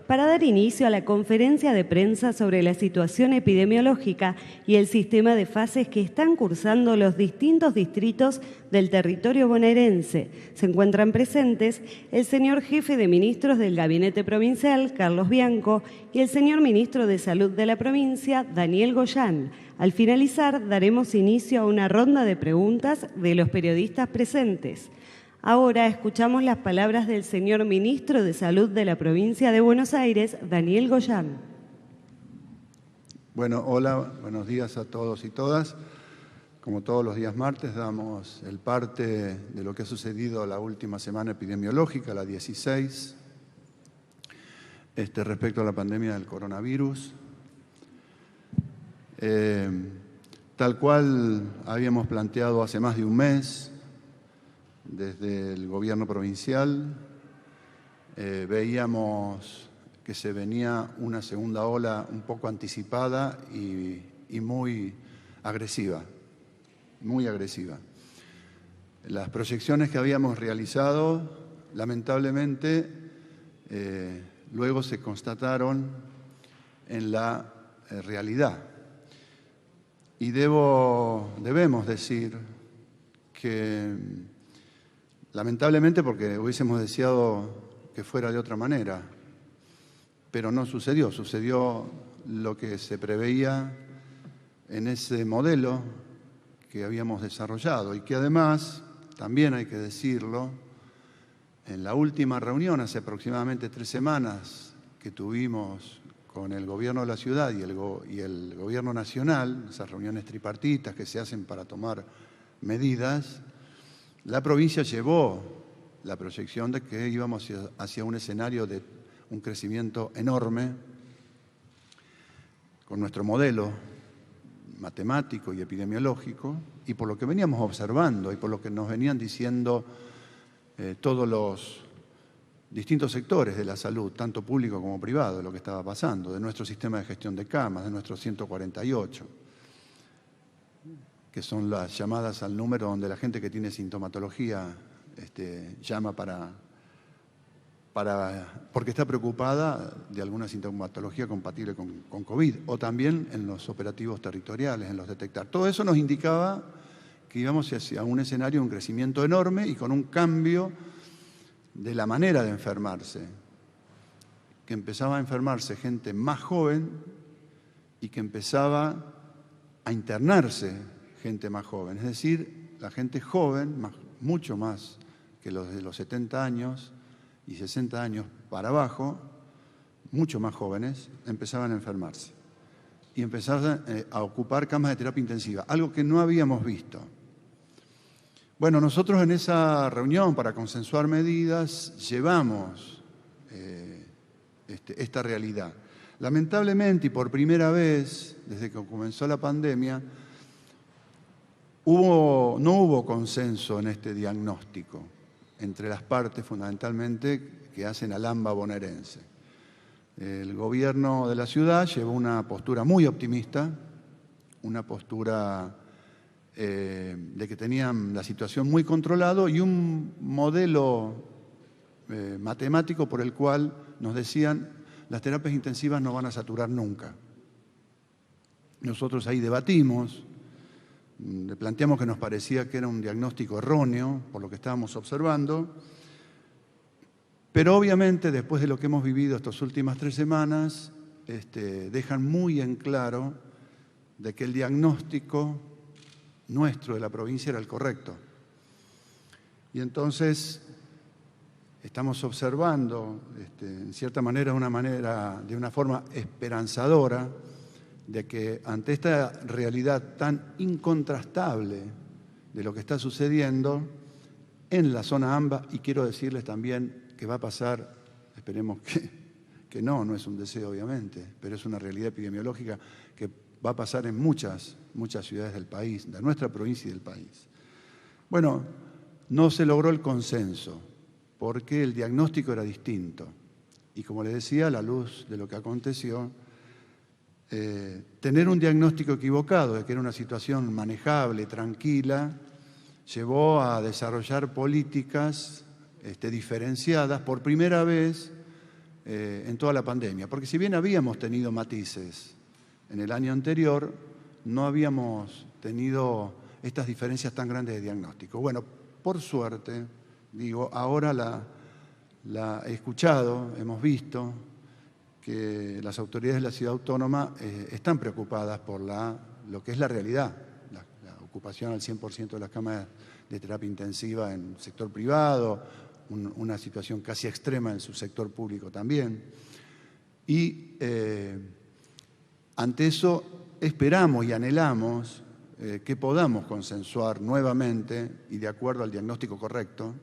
para dar inicio a la conferencia de prensa sobre la situación epidemiológica y el sistema de fases que están cursando los distintos distritos del territorio bonaerense. Se encuentran presentes el señor jefe de ministros del Gabinete Provincial, Carlos Bianco, y el señor ministro de Salud de la provincia, Daniel Goyán. Al finalizar, daremos inicio a una ronda de preguntas de los periodistas presentes. Ahora escuchamos las palabras del señor ministro de Salud de la provincia de Buenos Aires, Daniel Goyán. Bueno, hola, buenos días a todos y todas. Como todos los días martes, damos el parte de lo que ha sucedido la última semana epidemiológica, la 16, respecto a la pandemia del coronavirus. Tal cual habíamos planteado hace más de un mes, desde el gobierno provincial, veíamos que se venía una segunda ola un poco anticipada y muy agresiva, muy agresiva. Las proyecciones que habíamos realizado, lamentablemente, luego se constataron en la realidad. Y debemos decir que, lamentablemente, porque hubiésemos deseado que fuera de otra manera, pero no sucedió. Sucedió lo que se preveía en ese modelo que habíamos desarrollado y que además, también hay que decirlo, en la última reunión, hace aproximadamente 3 semanas, que tuvimos con el gobierno de la ciudad y el gobierno nacional, esas reuniones tripartitas que se hacen para tomar medidas, la provincia llevó la proyección de que íbamos hacia un escenario de un crecimiento enorme con nuestro modelo matemático y epidemiológico, y por lo que veníamos observando y por lo que nos venían diciendo todos los distintos sectores de la salud, tanto público como privado, de lo que estaba pasando, de nuestro sistema de gestión de camas, de nuestros 148, que son las llamadas al número donde la gente que tiene sintomatología llama porque está preocupada de alguna sintomatología compatible con COVID, o también en los operativos territoriales, en los detectar. Todo eso nos indicaba que íbamos hacia un escenario de un crecimiento enorme y con un cambio de la manera de enfermarse, que empezaba a enfermarse gente más joven y que empezaba a internarse gente más joven. Es decir, la gente joven, mucho más que los de los 70 años y 60 años para abajo, mucho más jóvenes, empezaban a enfermarse y empezaban a ocupar camas de terapia intensiva, algo que no habíamos visto. Bueno, nosotros en esa reunión para consensuar medidas llevamos esta realidad. Lamentablemente, y por primera vez desde que comenzó la pandemia, no hubo consenso en este diagnóstico entre las partes fundamentalmente que hacen al AMBA bonaerense. El gobierno de la ciudad llevó una postura muy optimista, una postura de que tenían la situación muy controlado y un modelo matemático por el cual nos decían las terapias intensivas no van a saturar nunca. Nosotros ahí debatimos, le planteamos que nos parecía que era un diagnóstico erróneo por lo que estábamos observando, pero obviamente después de lo que hemos vivido estas últimas 3 semanas, dejan muy en claro de que el diagnóstico nuestro de la provincia era el correcto. Y entonces estamos observando, en cierta manera, de una forma esperanzadora, de que ante esta realidad tan incontrastable de lo que está sucediendo en la zona AMBA, y quiero decirles también que va a pasar, esperemos que no es un deseo obviamente, pero es una realidad epidemiológica que va a pasar en muchas ciudades del país, de nuestra provincia y del país. Bueno, no se logró el consenso porque el diagnóstico era distinto. Y como les decía, a la luz de lo que aconteció, tener un diagnóstico equivocado de que era una situación manejable, tranquila, llevó a desarrollar políticas diferenciadas por primera vez en toda la pandemia. Porque si bien habíamos tenido matices en el año anterior, no habíamos tenido estas diferencias tan grandes de diagnóstico. Bueno, por suerte, digo, ahora la he escuchado, hemos visto que las autoridades de la ciudad autónoma están preocupadas por lo que es la realidad, la ocupación al 100% de las camas de terapia intensiva en el sector privado, una situación casi extrema en su sector público también. Y ante eso esperamos y anhelamos que podamos consensuar nuevamente y de acuerdo al diagnóstico correcto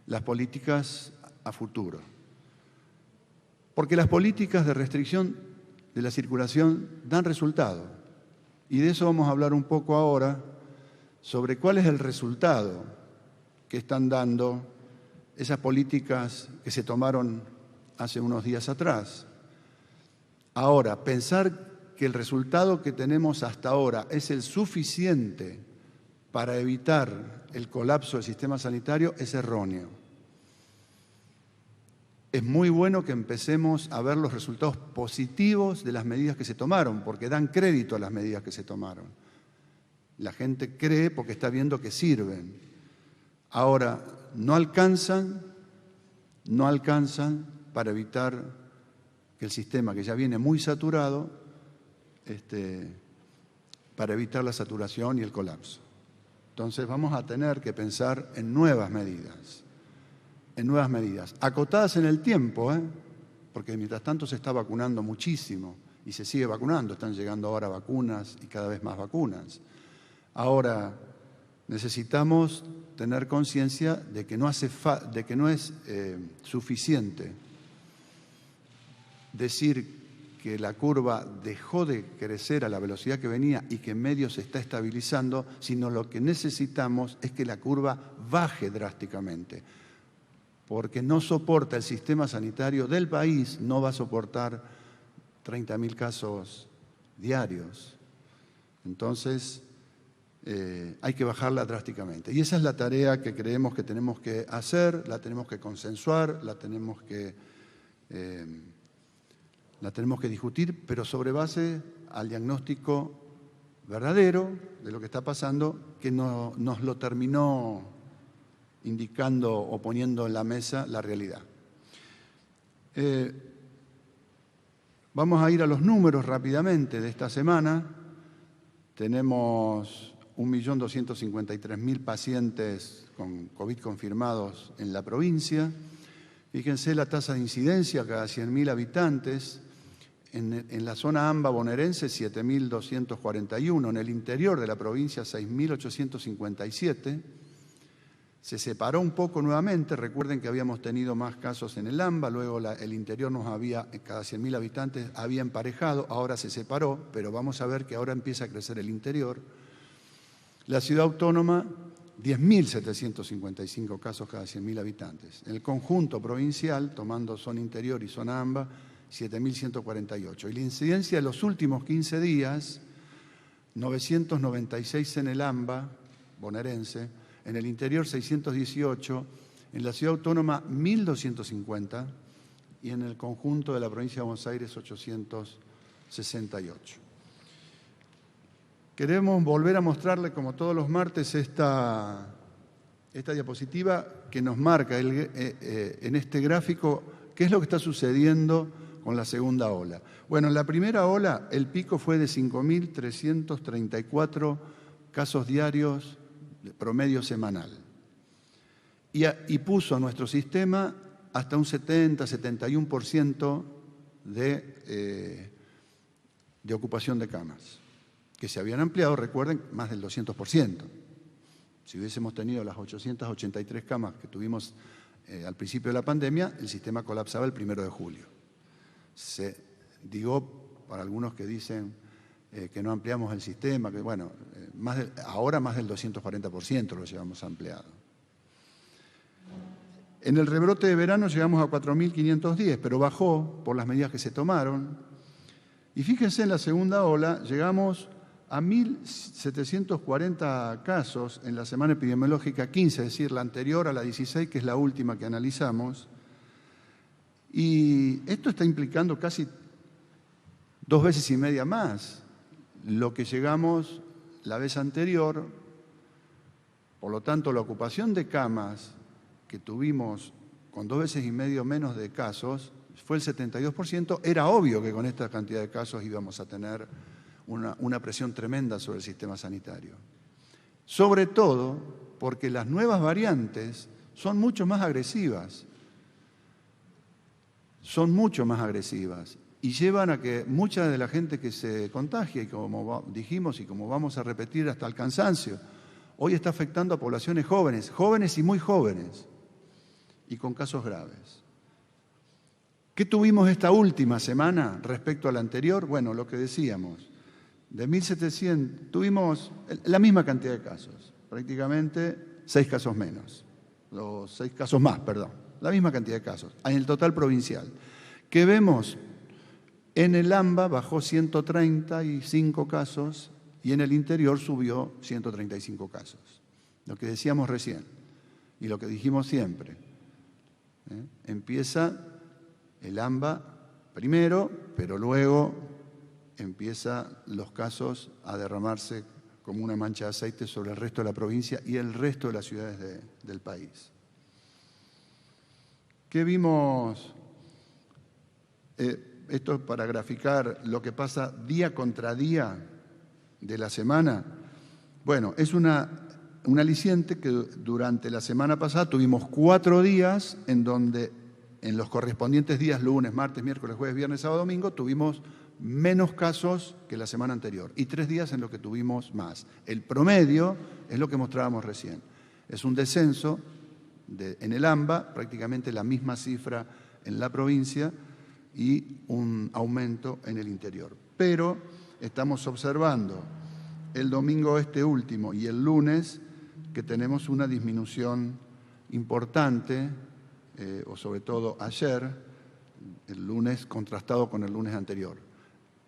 las políticas a futuro. Porque las políticas de restricción de la circulación dan resultado. Y de eso vamos a hablar un poco ahora, sobre cuál es el resultado que están dando esas políticas que se tomaron hace unos días atrás. Ahora, pensar que el resultado que tenemos hasta ahora es el suficiente para evitar el colapso del sistema sanitario es erróneo. Es muy bueno que empecemos a ver los resultados positivos de las medidas que se tomaron, porque dan crédito a las medidas que se tomaron. La gente cree porque está viendo que sirven. Ahora, no alcanzan para evitar que el sistema, que ya viene muy saturado, para evitar la saturación y el colapso. Entonces vamos a tener que pensar en nuevas medidas, acotadas en el tiempo, porque mientras tanto se está vacunando muchísimo y se sigue vacunando, están llegando ahora vacunas y cada vez más vacunas. Ahora, necesitamos tener conciencia de que no es suficiente decir que la curva dejó de crecer a la velocidad que venía y que en medio se está estabilizando, sino lo que necesitamos es que la curva baje drásticamente, porque no soporta el sistema sanitario del país, no va a soportar 30.000 casos diarios. Entonces, hay que bajarla drásticamente. Y esa es la tarea que creemos que tenemos que hacer, la tenemos que consensuar, la tenemos que discutir, pero sobre base al diagnóstico verdadero de lo que está pasando, que nos lo terminó indicando o poniendo en la mesa la realidad. Vamos a ir a los números rápidamente de esta semana. Tenemos 1.253.000 pacientes con COVID confirmados en la provincia. Fíjense la tasa de incidencia cada 100.000 habitantes. En la zona AMBA bonaerense, 7.241. En el interior de la provincia, 6.857. Se separó un poco nuevamente. Recuerden que habíamos tenido más casos en el AMBA, luego el interior cada 100.000 habitantes había emparejado, ahora se separó, pero vamos a ver que ahora empieza a crecer el interior. La ciudad autónoma, 10.755 casos cada 100.000 habitantes. En el conjunto provincial, tomando zona interior y zona AMBA, 7.148. Y la incidencia de los últimos 15 días, 996 en el AMBA bonaerense, en el interior 618, en la ciudad autónoma 1.250 y en el conjunto de la provincia de Buenos Aires 868. Queremos volver a mostrarle, como todos los martes, esta diapositiva que nos marca en este gráfico qué es lo que está sucediendo con la segunda ola. Bueno, en la primera ola el pico fue de 5.334 casos diarios de promedio semanal y puso a nuestro sistema hasta un 70-71% de ocupación de camas, que se habían ampliado, recuerden, más del 200%. Si hubiésemos tenido las 883 camas que tuvimos al principio de la pandemia, el sistema colapsaba el 1 de julio. Digo, para algunos que dicen que no ampliamos el sistema, que bueno, ahora más del 240% lo llevamos ampliado. En el rebrote de verano llegamos a 4.510, pero bajó por las medidas que se tomaron. Y fíjense, en la segunda ola llegamos a 1.740 casos en la semana epidemiológica 15, es decir, la anterior a la 16, que es la última que analizamos. Y esto está implicando casi 2 veces y media más lo que llegamos la vez anterior. Por lo tanto, la ocupación de camas que tuvimos con 2 veces y medio menos de casos fue el 72%. Era obvio que con esta cantidad de casos íbamos a tener una presión tremenda sobre el sistema sanitario. Sobre todo porque las nuevas variantes son mucho más agresivas. Son mucho más agresivas y llevan a que mucha de la gente que se contagia, y como dijimos y como vamos a repetir hasta el cansancio, hoy está afectando a poblaciones jóvenes, jóvenes y muy jóvenes, y con casos graves. ¿Qué tuvimos esta última semana respecto a la anterior? Bueno, lo que decíamos, de 1.700 tuvimos la misma cantidad de casos, prácticamente 6 casos menos, los 6 casos más, perdón. La misma cantidad de casos, en el total provincial. ¿Qué vemos? En el AMBA bajó 135 casos y en el interior subió 135 casos. Lo que decíamos recién y lo que dijimos siempre. Empieza el AMBA primero, pero luego empiezan los casos a derramarse como una mancha de aceite sobre el resto de la provincia y el resto de las ciudades del país. ¿Qué vimos? Esto es para graficar lo que pasa día contra día de la semana. Bueno, es un aliciente que durante la semana pasada tuvimos 4 días en donde en los correspondientes días, lunes, martes, miércoles, jueves, viernes, sábado, domingo, tuvimos menos casos que la semana anterior y 3 días en los que tuvimos más. El promedio es lo que mostrábamos recién. Es un descenso en el AMBA, prácticamente la misma cifra en la provincia y un aumento en el interior. Pero estamos observando el domingo este último y el lunes que tenemos una disminución importante, o sobre todo ayer, el lunes contrastado con el lunes anterior.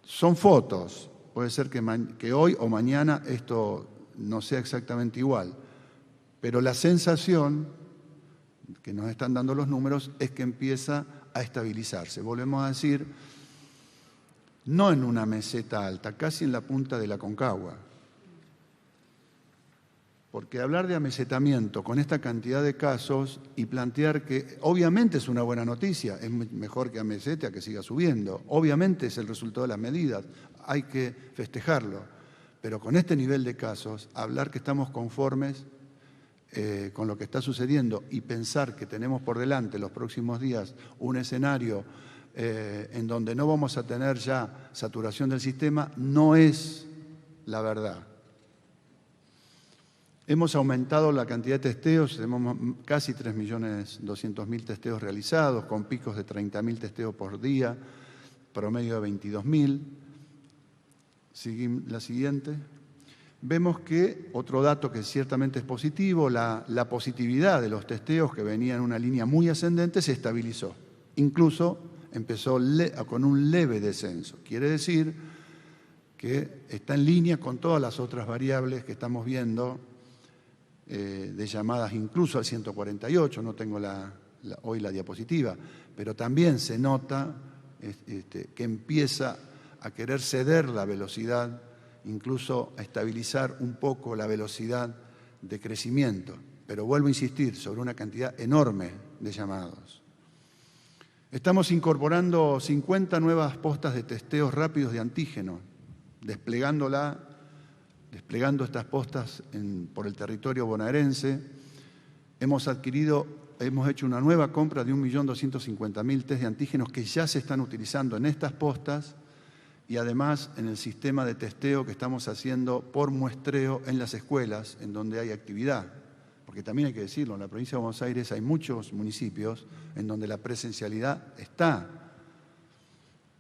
Son fotos, puede ser que hoy o mañana esto no sea exactamente igual, pero la sensación que nos están dando los números es que empieza a estabilizarse. Volvemos a decir, no en una meseta alta, casi en la punta de la Concagua. Porque hablar de amesetamiento con esta cantidad de casos y plantear que obviamente es una buena noticia, es mejor que amesete a que siga subiendo, obviamente es el resultado de las medidas, hay que festejarlo, pero con este nivel de casos, hablar que estamos conformes con lo que está sucediendo y pensar que tenemos por delante los próximos días un escenario en donde no vamos a tener ya saturación del sistema, no es la verdad. Hemos aumentado la cantidad de testeos, tenemos casi 3.200.000 testeos realizados, con picos de 30.000 testeos por día, promedio de 22.000. La siguiente. Vemos que otro dato que ciertamente es positivo, la positividad de los testeos que venía en una línea muy ascendente se estabilizó. Incluso empezó con un leve descenso. Quiere decir que está en línea con todas las otras variables que estamos viendo, de llamadas incluso al 148, no tengo hoy la diapositiva, pero también se nota que empieza a querer ceder la velocidad, incluso a estabilizar un poco la velocidad de crecimiento. Pero vuelvo a insistir sobre una cantidad enorme de llamados. Estamos incorporando 50 nuevas postas de testeos rápidos de antígeno, desplegando estas postas por el territorio bonaerense. Hemos hecho una nueva compra de 1.250.000 test de antígenos que ya se están utilizando en estas postas y además en el sistema de testeo que estamos haciendo por muestreo en las escuelas en donde hay actividad. Porque también hay que decirlo, en la provincia de Buenos Aires hay muchos municipios en donde la presencialidad está,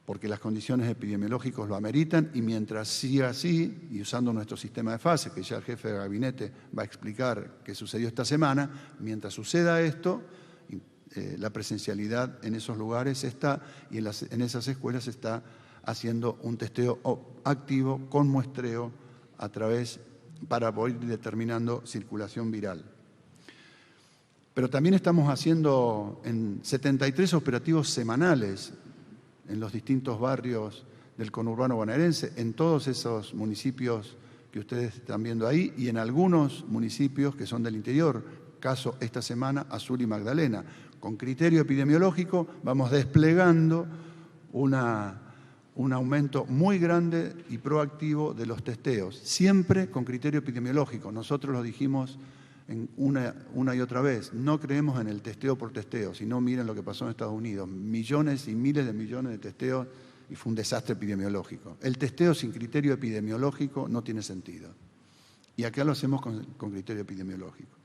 porque las condiciones epidemiológicas lo ameritan y mientras siga así, y usando nuestro sistema de fases, que ya el jefe de gabinete va a explicar qué sucedió esta semana, mientras suceda esto, la presencialidad en esos lugares está y en esas escuelas está haciendo un testeo activo con muestreo para ir determinando circulación viral. Pero también estamos haciendo en 73 operativos semanales en los distintos barrios del conurbano bonaerense, en todos esos municipios que ustedes están viendo ahí y en algunos municipios que son del interior, caso esta semana Azul y Magdalena. Con criterio epidemiológico vamos desplegando un aumento muy grande y proactivo de los testeos, siempre con criterio epidemiológico. Nosotros lo dijimos una y otra vez, no creemos en el testeo por testeo, sino miren lo que pasó en Estados Unidos, millones y miles de millones de testeos y fue un desastre epidemiológico. El testeo sin criterio epidemiológico no tiene sentido. Y acá lo hacemos con criterio epidemiológico.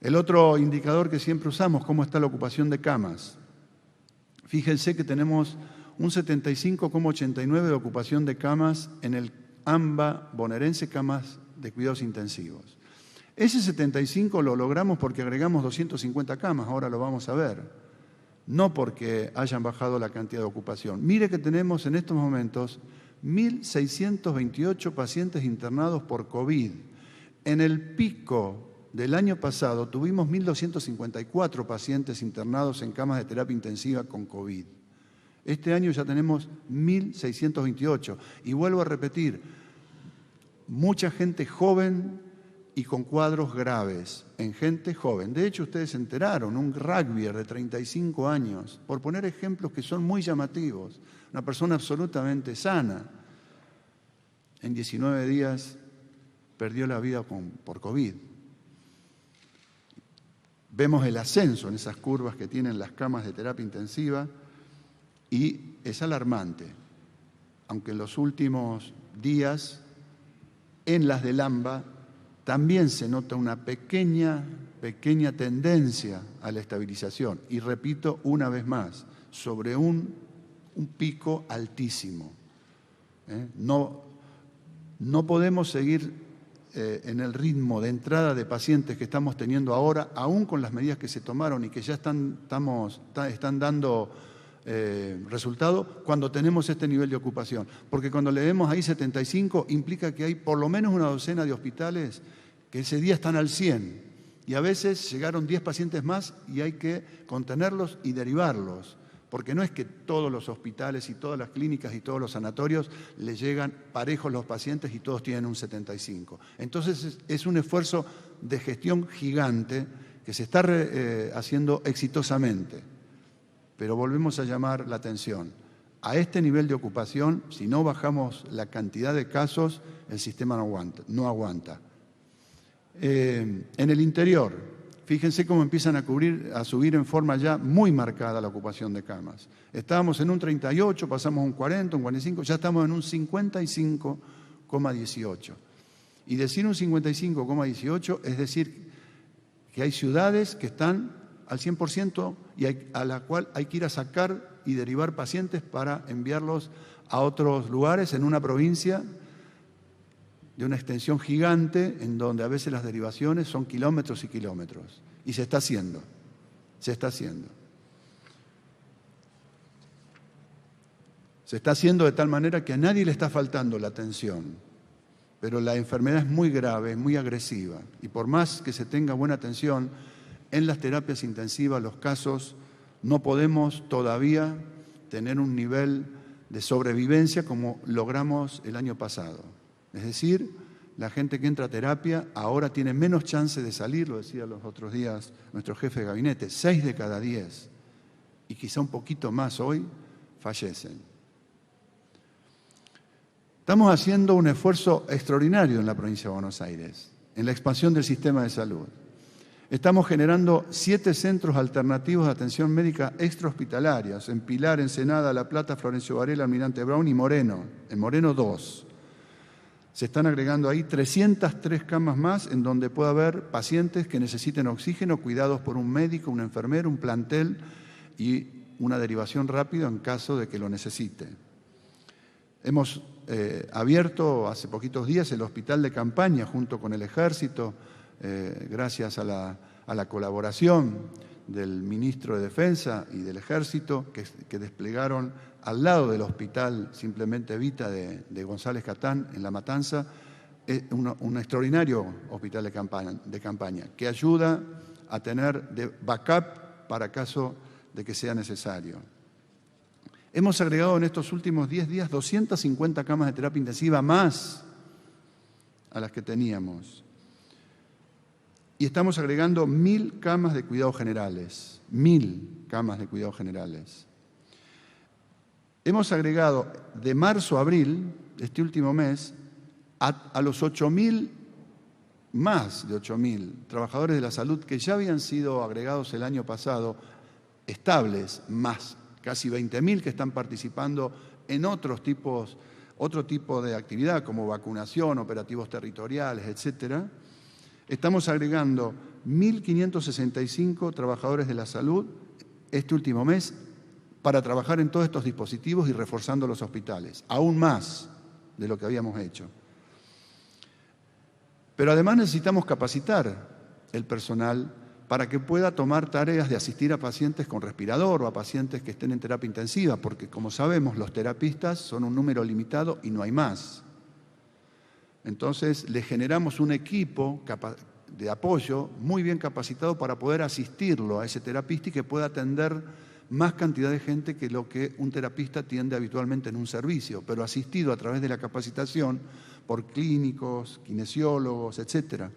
El otro indicador que siempre usamos, cómo está la ocupación de camas. Fíjense que tenemos un 75,89 de ocupación de camas en el AMBA bonaerense, camas de cuidados intensivos. Ese 75 lo logramos porque agregamos 250 camas, ahora lo vamos a ver. No porque hayan bajado la cantidad de ocupación. Mire que tenemos en estos momentos 1.628 pacientes internados por COVID. En el pico del año pasado tuvimos 1.254 pacientes internados en camas de terapia intensiva con COVID. Este año ya tenemos 1.628. Y vuelvo a repetir, mucha gente joven y con cuadros graves, en gente joven. De hecho, ustedes se enteraron, un rugbyer de 35 años, por poner ejemplos que son muy llamativos, una persona absolutamente sana, en 19 días perdió la vida por COVID. Vemos el ascenso en esas curvas que tienen las camas de terapia intensiva y es alarmante, aunque en los últimos días, en las del AMBA, también se nota una pequeña tendencia a la estabilización. Y repito una vez más, sobre un pico altísimo. No podemos seguir en el ritmo de entrada de pacientes que estamos teniendo ahora, aún con las medidas que se tomaron y que ya están dando resultado, cuando tenemos este nivel de ocupación. Porque cuando le vemos ahí 75, implica que hay por lo menos una docena de hospitales que ese día están al 100. Y a veces llegaron 10 pacientes más y hay que contenerlos y derivarlos. Porque no es que todos los hospitales y todas las clínicas y todos los sanatorios les llegan parejos los pacientes y todos tienen un 75. Entonces es un esfuerzo de gestión gigante que se está haciendo exitosamente. Pero volvemos a llamar la atención. A este nivel de ocupación, si no bajamos la cantidad de casos, el sistema no aguanta. En el interior, fíjense cómo empiezan a subir en forma ya muy marcada la ocupación de camas. Estábamos en un 38, pasamos a un 40, un 45, ya estamos en un 55,18. Y decir un 55,18 es decir que hay ciudades que están al 100% y a la cual hay que ir a sacar y derivar pacientes para enviarlos a otros lugares en una provincia de una extensión gigante en donde a veces las derivaciones son kilómetros y kilómetros. Y se está haciendo, se está haciendo. Se está haciendo de tal manera que a nadie le está faltando la atención, pero la enfermedad es muy grave, es muy agresiva. Y por más que se tenga buena atención, en las terapias intensivas, los casos, no podemos todavía tener un nivel de sobrevivencia como logramos el año pasado. Es decir, la gente que entra a terapia ahora tiene menos chance de salir, lo decía los otros días nuestro jefe de gabinete, 6 de cada 10, y quizá un poquito más hoy, fallecen. Estamos haciendo un esfuerzo extraordinario en la provincia de Buenos Aires, en la expansión del sistema de salud. Estamos generando 7 centros alternativos de atención médica extrahospitalarias, en Pilar, Ensenada, La Plata, Florencio Varela, Almirante Brown y Moreno. En Moreno 2. Se están agregando ahí 303 camas más en donde puede haber pacientes que necesiten oxígeno, cuidados por un médico, un enfermero, un plantel y una derivación rápida en caso de que lo necesite. Hemos abierto hace poquitos días el hospital de campaña junto con el Ejército, gracias a la colaboración del ministro de Defensa y del Ejército que desplegaron al lado del hospital Simplemente Evita de González Catán en La Matanza, un extraordinario hospital de campaña que ayuda a tener de backup para caso de que sea necesario. Hemos agregado en estos últimos 10 días 250 camas de terapia intensiva más a las que teníamos. Y estamos agregando 1.000 camas de cuidados generales. 1.000 camas de cuidados generales. Hemos agregado de marzo a abril, este último mes, a los 8.000, más de 8.000 trabajadores de la salud que ya habían sido agregados el año pasado, estables, más casi 20.000 que están participando en otro tipo de actividad, como vacunación, operativos territoriales, etcétera. Estamos agregando 1.565 trabajadores de la salud este último mes para trabajar en todos estos dispositivos y reforzando los hospitales, aún más de lo que habíamos hecho. Pero además necesitamos capacitar el personal para que pueda tomar tareas de asistir a pacientes con respirador o a pacientes que estén en terapia intensiva, porque como sabemos, los terapistas son un número limitado y no hay más. Entonces, le generamos un equipo de apoyo muy bien capacitado para poder asistirlo a ese terapista y que pueda atender más cantidad de gente que lo que un terapista atiende habitualmente en un servicio, pero asistido a través de la capacitación por clínicos, kinesiólogos, etcétera.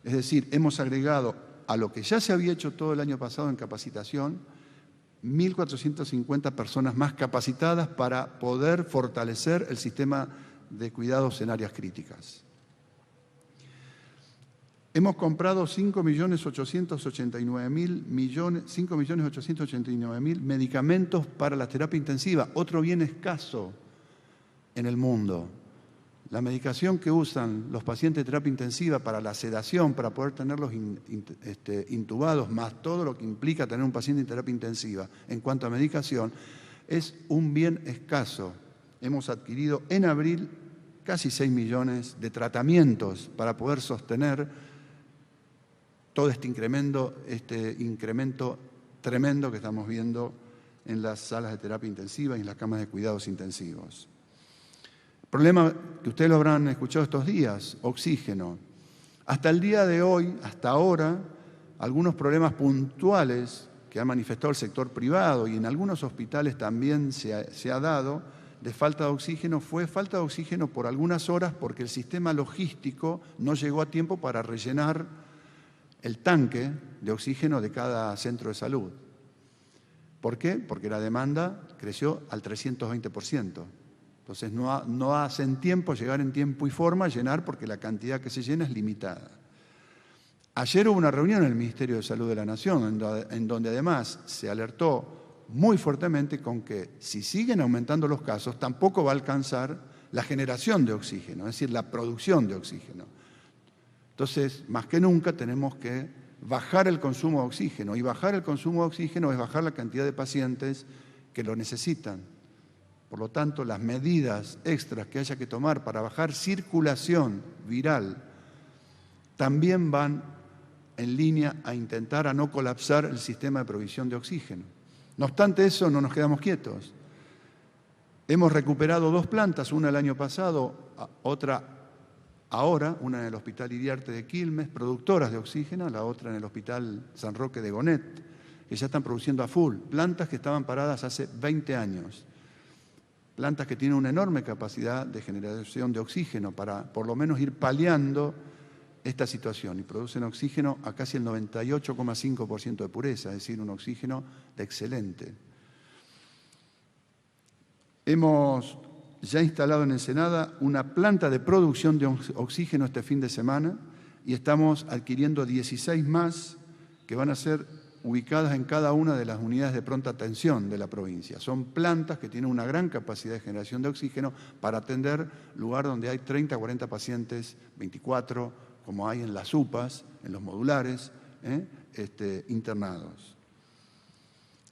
Es decir, hemos agregado a lo que ya se había hecho todo el año pasado en capacitación, 1.450 personas más capacitadas para poder fortalecer el sistema de cuidados en áreas críticas. Hemos comprado 5.889.000 medicamentos para la terapia intensiva, otro bien escaso en el mundo. La medicación que usan los pacientes de terapia intensiva para la sedación, para poder tenerlos intubados, más todo lo que implica tener un paciente en terapia intensiva en cuanto a medicación, es un bien escaso. Hemos adquirido en abril casi 6 millones de tratamientos para poder sostener todo este incremento tremendo que estamos viendo en las salas de terapia intensiva y en las camas de cuidados intensivos. El problema que ustedes lo habrán escuchado estos días, oxígeno. Hasta el día de hoy, hasta ahora, algunos problemas puntuales que ha manifestado el sector privado y en algunos hospitales también se ha dado de falta de oxígeno, fue falta de oxígeno por algunas horas porque el sistema logístico no llegó a tiempo para rellenar el tanque de oxígeno de cada centro de salud. ¿Por qué? Porque la demanda creció al 320%. Entonces no hacen tiempo llegar en tiempo y forma a llenar porque la cantidad que se llena es limitada. Ayer hubo una reunión en el Ministerio de Salud de la Nación en donde además se alertó muy fuertemente con que si siguen aumentando los casos tampoco va a alcanzar la generación de oxígeno, es decir, la producción de oxígeno. Entonces, más que nunca tenemos que bajar el consumo de oxígeno y bajar el consumo de oxígeno es bajar la cantidad de pacientes que lo necesitan. Por lo tanto, las medidas extras que haya que tomar para bajar circulación viral también van en línea a intentar a no colapsar el sistema de provisión de oxígeno. No obstante eso, no nos quedamos quietos. Hemos recuperado 2 plantas, una el año pasado, otra ahora, una en el Hospital Iriarte de Quilmes, productoras de oxígeno, la otra en el Hospital San Roque de Gonet, que ya están produciendo a full, plantas que estaban paradas hace 20 años. Plantas que tienen una enorme capacidad de generación de oxígeno para por lo menos ir paliando esta situación y producen oxígeno a casi el 98,5% de pureza, es decir, un oxígeno de excelente. Hemos ya instalado en Ensenada una planta de producción de oxígeno este fin de semana y estamos adquiriendo 16 más que van a ser ubicadas en cada una de las unidades de pronta atención de la provincia. Son plantas que tienen una gran capacidad de generación de oxígeno para atender lugar donde hay 30 o 40 pacientes, 24, como hay en las UPAs, en los modulares, internados.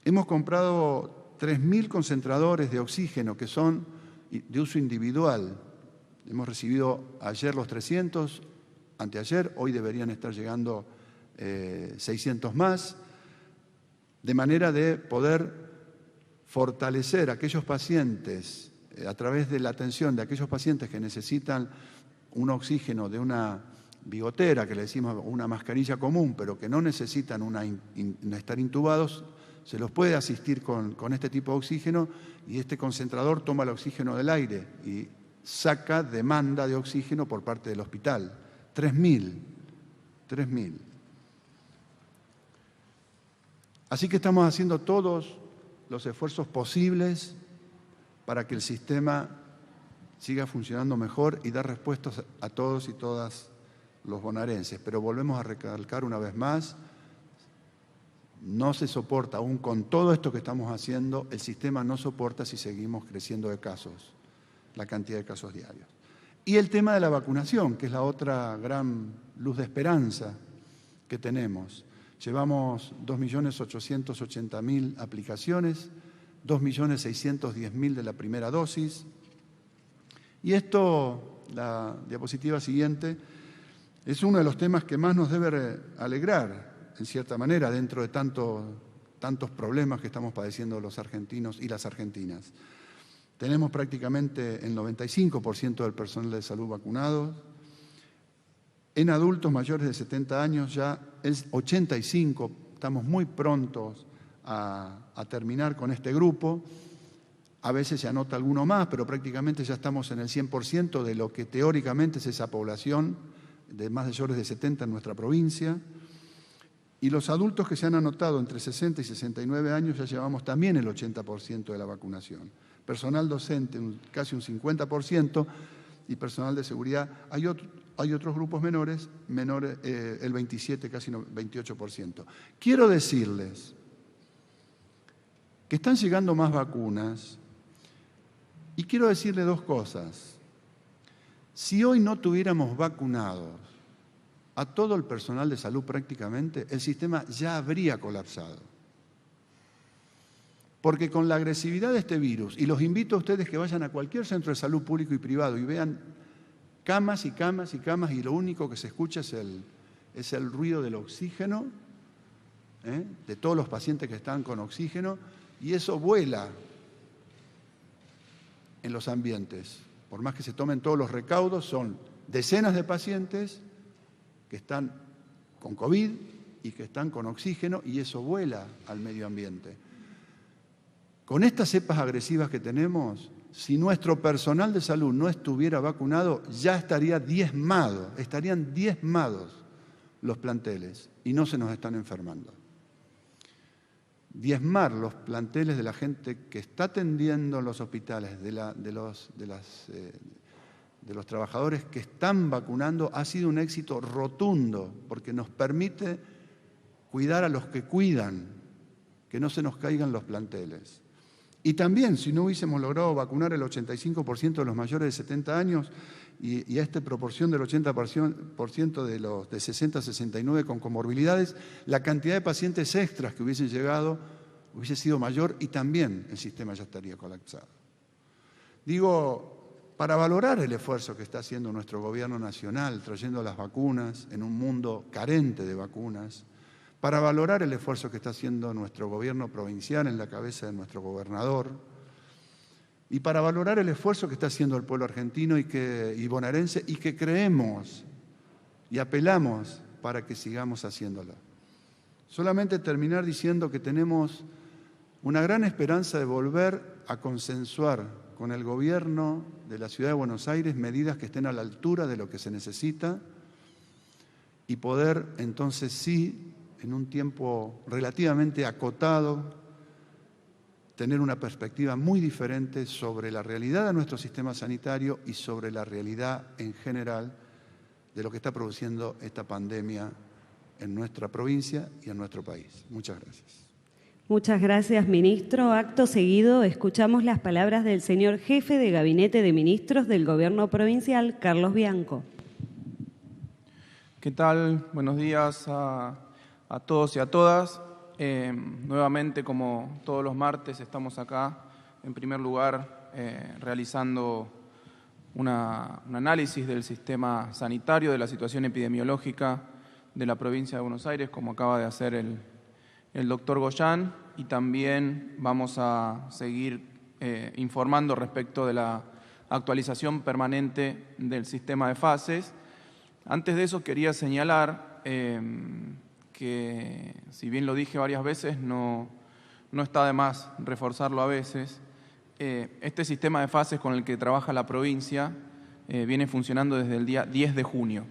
Hemos comprado 3.000 concentradores de oxígeno que son de uso individual. Hemos recibido ayer los 300, anteayer, hoy deberían estar llegando 600 más, de manera de poder fortalecer a aquellos pacientes, a través de la atención de aquellos pacientes que necesitan un oxígeno de una bigotera, que le decimos una mascarilla común, pero que no necesitan estar intubados, se los puede asistir con este tipo de oxígeno, y este concentrador toma el oxígeno del aire y saca demanda de oxígeno por parte del hospital. 3.000. Así que estamos haciendo todos los esfuerzos posibles para que el sistema siga funcionando mejor y dar respuestas a todos y todas los bonaerenses. Pero volvemos a recalcar una vez más, no se soporta, aún con todo esto que estamos haciendo, el sistema no soporta si seguimos creciendo de casos, la cantidad de casos diarios. Y el tema de la vacunación, que es la otra gran luz de esperanza que tenemos. Llevamos 2.880.000 aplicaciones, 2.610.000 de la primera dosis. Y esto, la diapositiva siguiente, es uno de los temas que más nos debe alegrar, en cierta manera, dentro de tantos problemas que estamos padeciendo los argentinos y las argentinas. Tenemos prácticamente el 95% del personal de salud vacunado. En adultos mayores de 70 años ya es 85%. Estamos muy prontos a terminar con este grupo. A veces se anota alguno más, pero prácticamente ya estamos en el 100% de lo que teóricamente es esa población de más mayores de 70 en nuestra provincia. Y los adultos que se han anotado entre 60 y 69 años ya llevamos también el 80% de la vacunación. Personal docente casi un 50% y personal de seguridad. Hay otros grupos menores, el 27, casi 28%. Quiero decirles que están llegando más vacunas y quiero decirles dos cosas. Si hoy no tuviéramos vacunados a todo el personal de salud prácticamente, el sistema ya habría colapsado. Porque con la agresividad de este virus, y los invito a ustedes que vayan a cualquier centro de salud público y privado y vean camas y camas y camas, y lo único que se escucha es el ruido del oxígeno, de todos los pacientes que están con oxígeno, y eso vuela en los ambientes. Por más que se tomen todos los recaudos, son decenas de pacientes que están con COVID y que están con oxígeno, y eso vuela al medio ambiente. Con estas cepas agresivas que tenemos, si nuestro personal de salud no estuviera vacunado, ya estarían diezmados los planteles y no se nos están enfermando. Diezmar los planteles de la gente que está atendiendo en los hospitales, de los trabajadores que están vacunando, ha sido un éxito rotundo, porque nos permite cuidar a los que cuidan, que no se nos caigan los planteles. Y también, si no hubiésemos logrado vacunar el 85% de los mayores de 70 años y a esta proporción del 80% de los de 60 a 69 con comorbilidades, la cantidad de pacientes extras que hubiesen llegado hubiese sido mayor y también el sistema ya estaría colapsado. Digo, para valorar el esfuerzo que está haciendo nuestro gobierno nacional trayendo las vacunas en un mundo carente de vacunas, para valorar el esfuerzo que está haciendo nuestro gobierno provincial en la cabeza de nuestro gobernador, y para valorar el esfuerzo que está haciendo el pueblo argentino y bonaerense, y que creemos y apelamos para que sigamos haciéndolo. Solamente terminar diciendo que tenemos una gran esperanza de volver a consensuar con el gobierno de la Ciudad de Buenos Aires medidas que estén a la altura de lo que se necesita y poder entonces sí, en un tiempo relativamente acotado, tener una perspectiva muy diferente sobre la realidad de nuestro sistema sanitario y sobre la realidad en general de lo que está produciendo esta pandemia en nuestra provincia y en nuestro país. Muchas gracias. Muchas gracias, ministro. Acto seguido, escuchamos las palabras del señor jefe de Gabinete de Ministros del Gobierno Provincial, Carlos Bianco. ¿Qué tal? Buenos días a todos y a todas. Nuevamente, como todos los martes, estamos acá, en primer lugar, realizando un análisis del sistema sanitario, de la situación epidemiológica de la provincia de Buenos Aires, como acaba de hacer el doctor Goyán, y también vamos a seguir informando respecto de la actualización permanente del sistema de fases. Antes de eso quería señalar que, si bien lo dije varias veces, no está de más reforzarlo a veces. Este sistema de fases con el que trabaja la provincia viene funcionando desde el día 10 de junio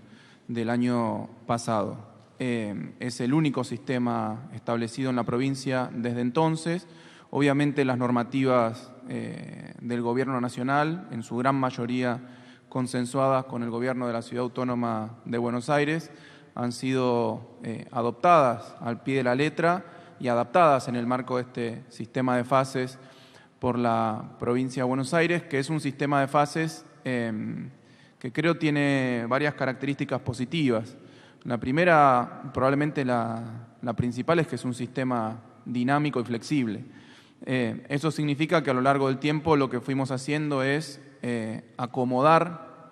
del año pasado. Es el único sistema establecido en la provincia desde entonces. Obviamente las normativas del Gobierno Nacional, en su gran mayoría consensuadas con el Gobierno de la Ciudad Autónoma de Buenos Aires, han sido adoptadas al pie de la letra y adaptadas en el marco de este sistema de fases por la provincia de Buenos Aires, que es un sistema de fases que creo tiene varias características positivas. La primera, probablemente la principal, es que es un sistema dinámico y flexible. Eso significa que a lo largo del tiempo lo que fuimos haciendo es acomodar,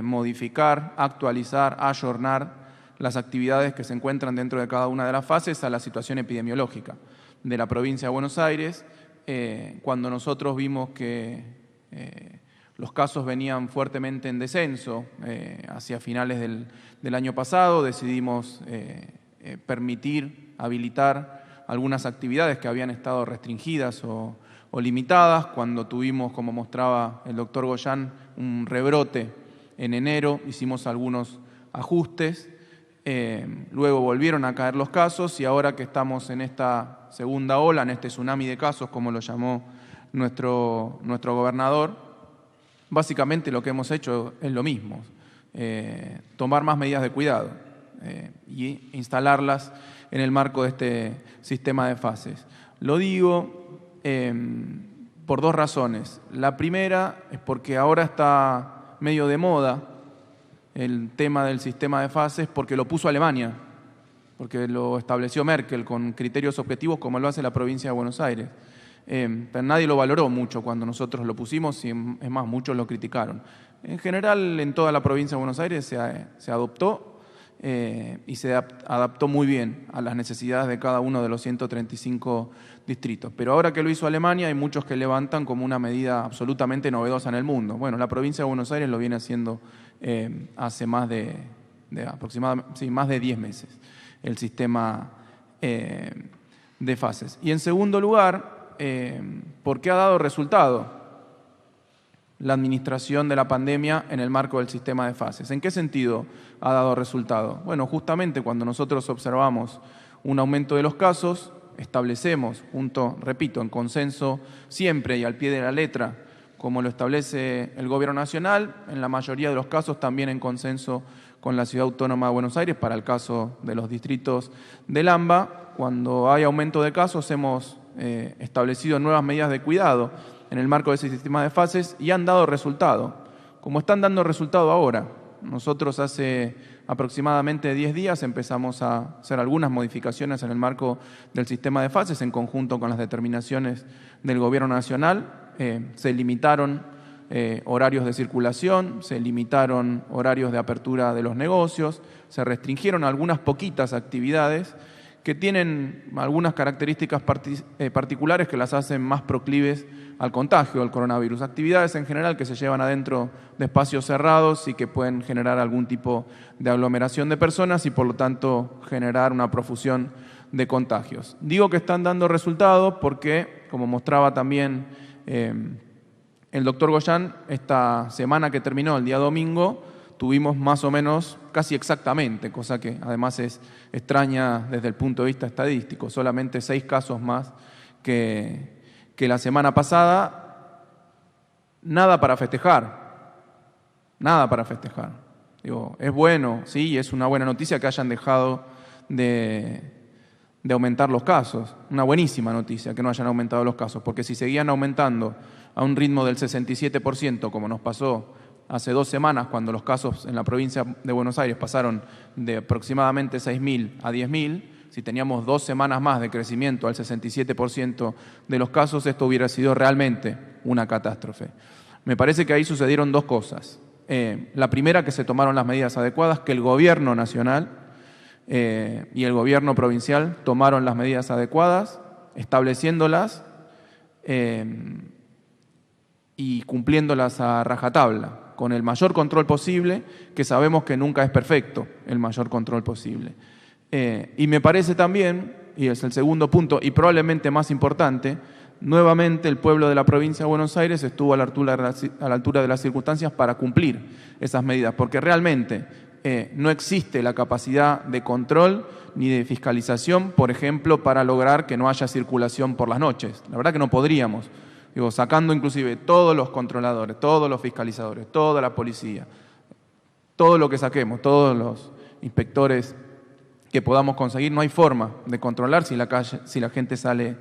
modificar, actualizar, ayornar las actividades que se encuentran dentro de cada una de las fases a la situación epidemiológica de la provincia de Buenos Aires. Cuando nosotros vimos que los casos venían fuertemente en descenso hacia finales del año pasado, decidimos permitir, habilitar algunas actividades que habían estado restringidas o limitadas. Cuando tuvimos, como mostraba el doctor Goyán, un rebrote en enero, hicimos algunos ajustes. Luego volvieron a caer los casos y ahora que estamos en esta segunda ola, en este tsunami de casos, como lo llamó nuestro gobernador, básicamente lo que hemos hecho es lo mismo, tomar más medidas de cuidado y instalarlas en el marco de este sistema de fases. Lo digo por dos razones. La primera es porque ahora está medio de moda el tema del sistema de fases, porque lo puso Alemania, porque lo estableció Merkel con criterios objetivos como lo hace la provincia de Buenos Aires. Pero nadie lo valoró mucho cuando nosotros lo pusimos y, es más, muchos lo criticaron. En general, en toda la provincia de Buenos Aires se adoptó y se adaptó muy bien a las necesidades de cada uno de los 135 distritos. Pero ahora que lo hizo Alemania, hay muchos que levantan como una medida absolutamente novedosa en el mundo. Bueno, la provincia de Buenos Aires lo viene haciendo hace más de aproximadamente, más de 10 meses, el sistema de fases. Y en segundo lugar, ¿por qué ha dado resultado la administración de la pandemia en el marco del sistema de fases? ¿En qué sentido ha dado resultado? Bueno, justamente cuando nosotros observamos un aumento de los casos, establecemos, repito, en consenso siempre y al pie de la letra, como lo establece el Gobierno Nacional, en la mayoría de los casos también en consenso con la Ciudad Autónoma de Buenos Aires, para el caso de los distritos del AMBA. Cuando hay aumento de casos hemos establecido nuevas medidas de cuidado en el marco de ese sistema de fases y han dado resultado, como están dando resultado ahora. Nosotros hace aproximadamente 10 días empezamos a hacer algunas modificaciones en el marco del sistema de fases en conjunto con las determinaciones del Gobierno Nacional. Se limitaron horarios de circulación, se limitaron horarios de apertura de los negocios, se restringieron algunas poquitas actividades que tienen algunas características particulares que las hacen más proclives al contagio del coronavirus. Actividades en general que se llevan adentro de espacios cerrados y que pueden generar algún tipo de aglomeración de personas y por lo tanto generar una profusión de contagios. Digo que están dando resultados porque, como mostraba también el doctor Goyán, esta semana que terminó, el día domingo, tuvimos más o menos, casi exactamente, cosa que además es extraña desde el punto de vista estadístico, solamente 6 casos más que la semana pasada. Nada para festejar, nada para festejar. Digo, es bueno, sí, es una buena noticia que hayan dejado de aumentar los casos, una buenísima noticia que no hayan aumentado los casos, porque si seguían aumentando a un ritmo del 67%, como nos pasó hace 2 semanas, cuando los casos en la provincia de Buenos Aires pasaron de aproximadamente 6.000 a 10.000, si teníamos 2 semanas más de crecimiento al 67% de los casos, esto hubiera sido realmente una catástrofe. Me parece que ahí sucedieron 2 cosas. La primera, que se tomaron las medidas adecuadas, que el Gobierno Nacional y el Gobierno Provincial tomaron las medidas adecuadas, estableciéndolas y cumpliéndolas a rajatabla, con el mayor control posible, que sabemos que nunca es perfecto el mayor control posible. Y me parece también, y es el segundo punto, y probablemente más importante, nuevamente el pueblo de la provincia de Buenos Aires estuvo a la altura de las circunstancias para cumplir esas medidas, porque realmente no existe la capacidad de control ni de fiscalización, por ejemplo, para lograr que no haya circulación por las noches. La verdad que no podríamos, sacando inclusive todos los controladores, todos los fiscalizadores, toda la policía, todo lo que saquemos, todos los inspectores que podamos conseguir, no hay forma de controlar si la gente sale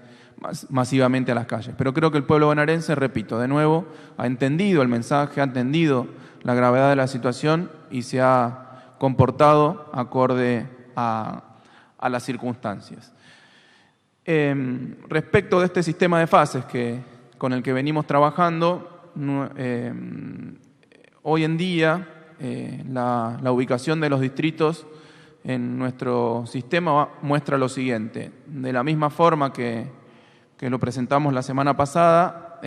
masivamente a las calles. Pero creo que el pueblo bonaerense, repito, de nuevo, ha entendido el mensaje, ha entendido la gravedad de la situación y se ha comportado acorde a las circunstancias. Respecto de este sistema de fases con el que venimos trabajando, hoy en día la ubicación de los distritos en nuestro sistema muestra lo siguiente. De la misma forma que lo presentamos la semana pasada,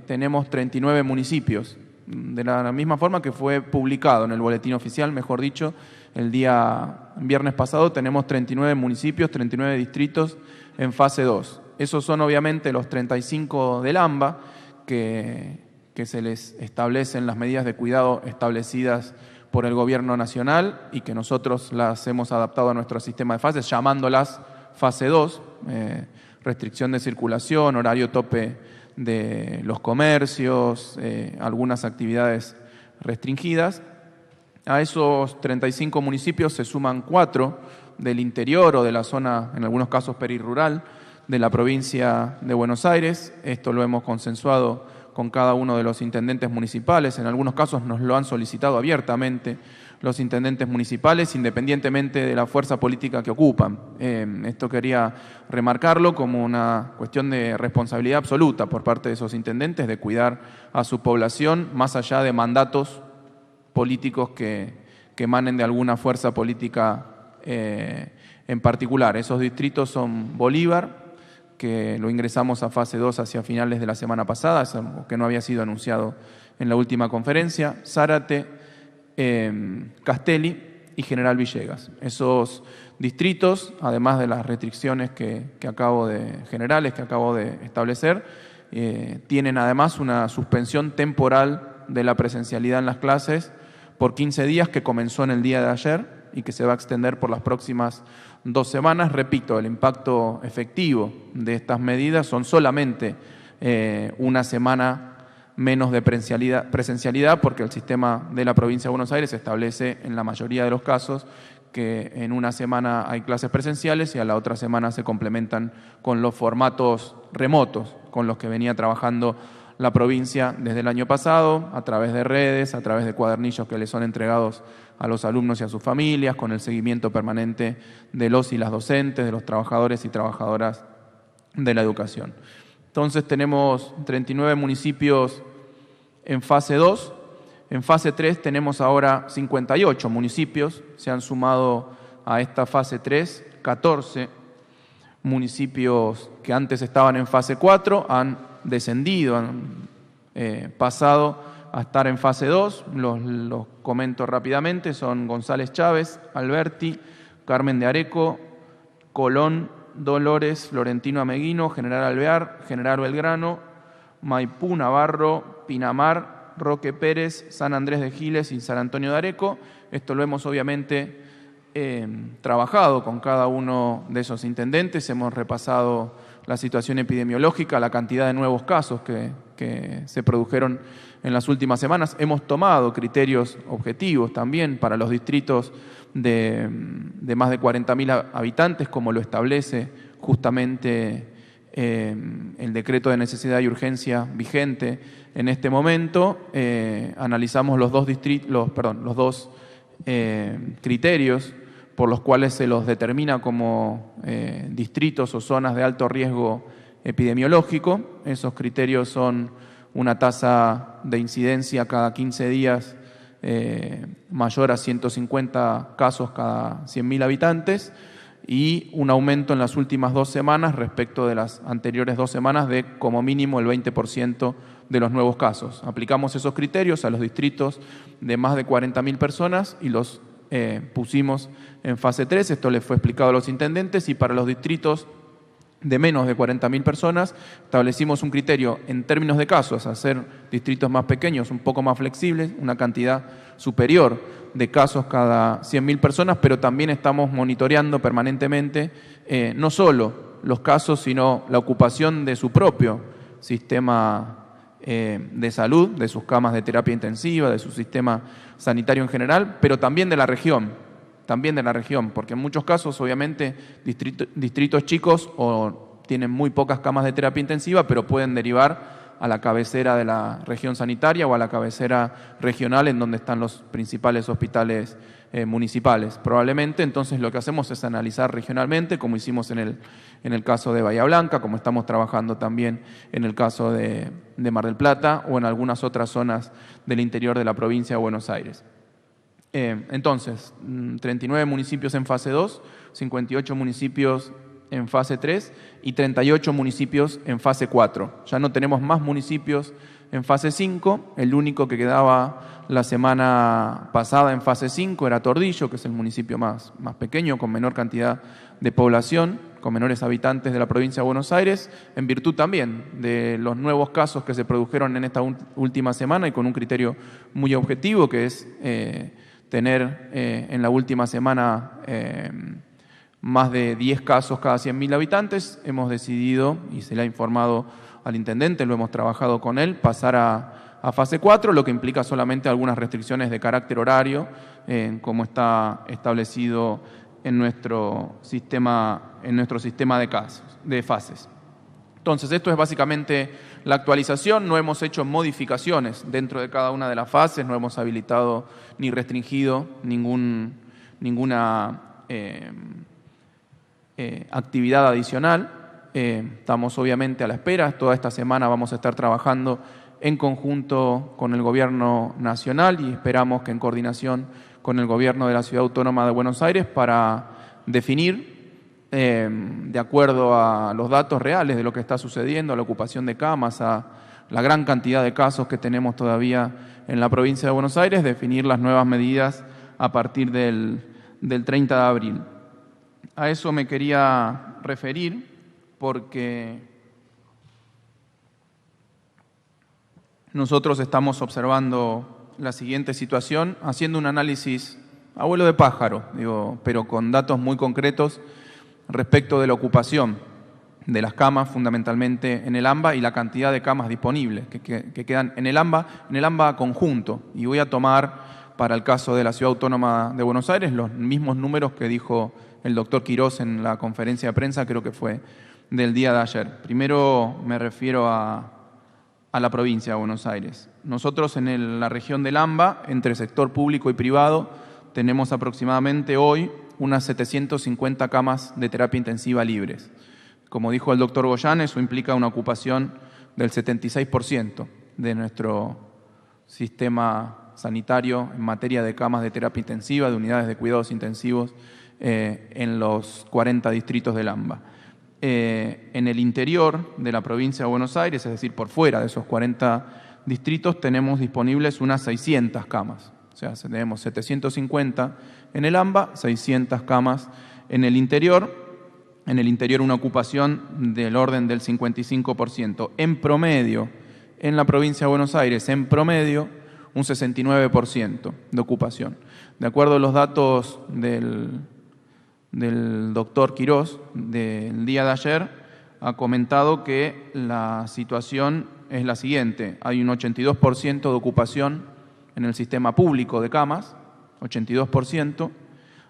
tenemos 39 municipios. De la misma forma que fue publicado en el boletín oficial, mejor dicho, el día viernes pasado, tenemos 39 municipios, 39 distritos en fase 2. Esos son obviamente los 35 del AMBA, que se les establecen las medidas de cuidado establecidas por el Gobierno Nacional y que nosotros las hemos adaptado a nuestro sistema de fases, llamándolas fase 2, restricción de circulación, horario tope de los comercios, algunas actividades restringidas. A esos 35 municipios se suman 4 del interior o de la zona, en algunos casos perirrural, de la provincia de Buenos Aires. Esto lo hemos consensuado con cada uno de los intendentes municipales. En algunos casos nos lo han solicitado abiertamente los intendentes municipales, independientemente de la fuerza política que ocupan. Esto quería remarcarlo como una cuestión de responsabilidad absoluta por parte de esos intendentes de cuidar a su población, más allá de mandatos políticos que emanen de alguna fuerza política en particular. Esos distritos son Bolívar, que lo ingresamos a fase 2 hacia finales de la semana pasada, es algo que no había sido anunciado en la última conferencia, Zárate, Castelli y General Villegas. Esos distritos, además de las restricciones generales que acabo de establecer, tienen además una suspensión temporal de la presencialidad en las clases por 15 días que comenzó en el día de ayer y que se va a extender por las próximas 2 semanas. Repito, el impacto efectivo de estas medidas son solamente una semana menos de presencialidad, porque el sistema de la provincia de Buenos Aires establece en la mayoría de los casos que en una semana hay clases presenciales y a la otra semana se complementan con los formatos remotos con los que venía trabajando la provincia desde el año pasado, a través de redes, a través de cuadernillos que les son entregados a los alumnos y a sus familias, con el seguimiento permanente de los y las docentes, de los trabajadores y trabajadoras de la educación. Entonces tenemos 39 municipios en fase 2. En fase 3 tenemos ahora 58 municipios. Se han sumado a esta fase 3 14 municipios que antes estaban en fase 4, han descendido, han pasado a estar en fase 2. Los comento rápidamente. Son González Chávez, Alberti, Carmen de Areco, Colón, Dolores, Florentino Ameguino, General Alvear, General Belgrano, Maipú, Navarro, Pinamar, Roque Pérez, San Andrés de Giles y San Antonio de Areco. Esto lo hemos obviamente trabajado con cada uno de esos intendentes, hemos repasado la situación epidemiológica, la cantidad de nuevos casos que se produjeron en las últimas semanas. Hemos tomado criterios objetivos también para los distritos de más de 40.000 habitantes, como lo establece justamente el decreto de necesidad y urgencia vigente en este momento. Analizamos los dos criterios por los cuales se los determina como distritos o zonas de alto riesgo epidemiológico. Esos criterios son una tasa de incidencia cada 15 días mayor a 150 casos cada 100.000 habitantes y un aumento en las últimas 2 semanas respecto de las anteriores 2 semanas de como mínimo el 20% de los nuevos casos. Aplicamos esos criterios a los distritos de más de 40.000 personas y los pusimos en fase 3. Esto les fue explicado a los intendentes, y para los distritos de menos de 40.000 personas establecimos un criterio en términos de casos, hacer distritos más pequeños, un poco más flexibles, una cantidad superior de casos cada 100.000 personas, pero también estamos monitoreando permanentemente no solo los casos, sino la ocupación de su propio sistema de salud, de sus camas de terapia intensiva, de su sistema sanitario en general, pero también de la región, porque en muchos casos, obviamente, distritos chicos o tienen muy pocas camas de terapia intensiva, pero pueden derivar a la cabecera de la región sanitaria o a la cabecera regional en donde están los principales hospitales municipales. Probablemente, entonces, lo que hacemos es analizar regionalmente, como hicimos en el caso de Bahía Blanca, como estamos trabajando también en el caso de Mar del Plata o en algunas otras zonas del interior de la provincia de Buenos Aires. Entonces, 39 municipios en fase 2, 58 municipios en fase 3 y 38 municipios en fase 4. Ya no tenemos más municipios en fase 5. El único que quedaba la semana pasada en fase 5 era Tordillo, que es el municipio más pequeño, con menor cantidad de población, con menores habitantes de la provincia de Buenos Aires, en virtud también de los nuevos casos que se produjeron en esta última semana y con un criterio muy objetivo, que es tener en la última semana más de 10 casos cada 100.000 habitantes. Hemos decidido, y se le ha informado al intendente, lo hemos trabajado con él, pasar a fase 4, lo que implica solamente algunas restricciones de carácter horario, como está establecido en nuestro sistema de fases. Entonces, esto es básicamente la actualización. No hemos hecho modificaciones dentro de cada una de las fases, no hemos habilitado ni restringido ninguna actividad adicional. Estamos obviamente a la espera. Toda esta semana vamos a estar trabajando en conjunto con el Gobierno Nacional y esperamos que en coordinación con el Gobierno de la Ciudad Autónoma de Buenos Aires para definir, de acuerdo a los datos reales de lo que está sucediendo, a la ocupación de camas, a la gran cantidad de casos que tenemos todavía en la provincia de Buenos Aires, definir las nuevas medidas a partir del 30 de abril. A eso me quería referir porque nosotros estamos observando la siguiente situación, haciendo un análisis a vuelo de pájaro, pero con datos muy concretos respecto de la ocupación de las camas, fundamentalmente en el AMBA, y la cantidad de camas disponibles que quedan en el AMBA conjunto. Y voy a tomar, para el caso de la Ciudad Autónoma de Buenos Aires, los mismos números que dijo el doctor Quirós en la conferencia de prensa, creo que fue del día de ayer. Primero me refiero a la provincia de Buenos Aires. Nosotros en la región del AMBA, entre sector público y privado, tenemos aproximadamente hoy unas 750 camas de terapia intensiva libres. Como dijo el doctor Goyán, eso implica una ocupación del 76% de nuestro sistema sanitario en materia de camas de terapia intensiva, de unidades de cuidados intensivos en los 40 distritos del AMBA. En el interior de la provincia de Buenos Aires, es decir, por fuera de esos 40 distritos, tenemos disponibles unas 600 camas. O sea, tenemos 750 en el AMBA, 600 camas en el interior. En el interior una ocupación del orden del 55%. En promedio, en la provincia de Buenos Aires, en promedio, un 69% de ocupación. De acuerdo a los datos del doctor Quirós del día de ayer, ha comentado que la situación es la siguiente. Hay un 82% de ocupación en el sistema público de camas, 82%,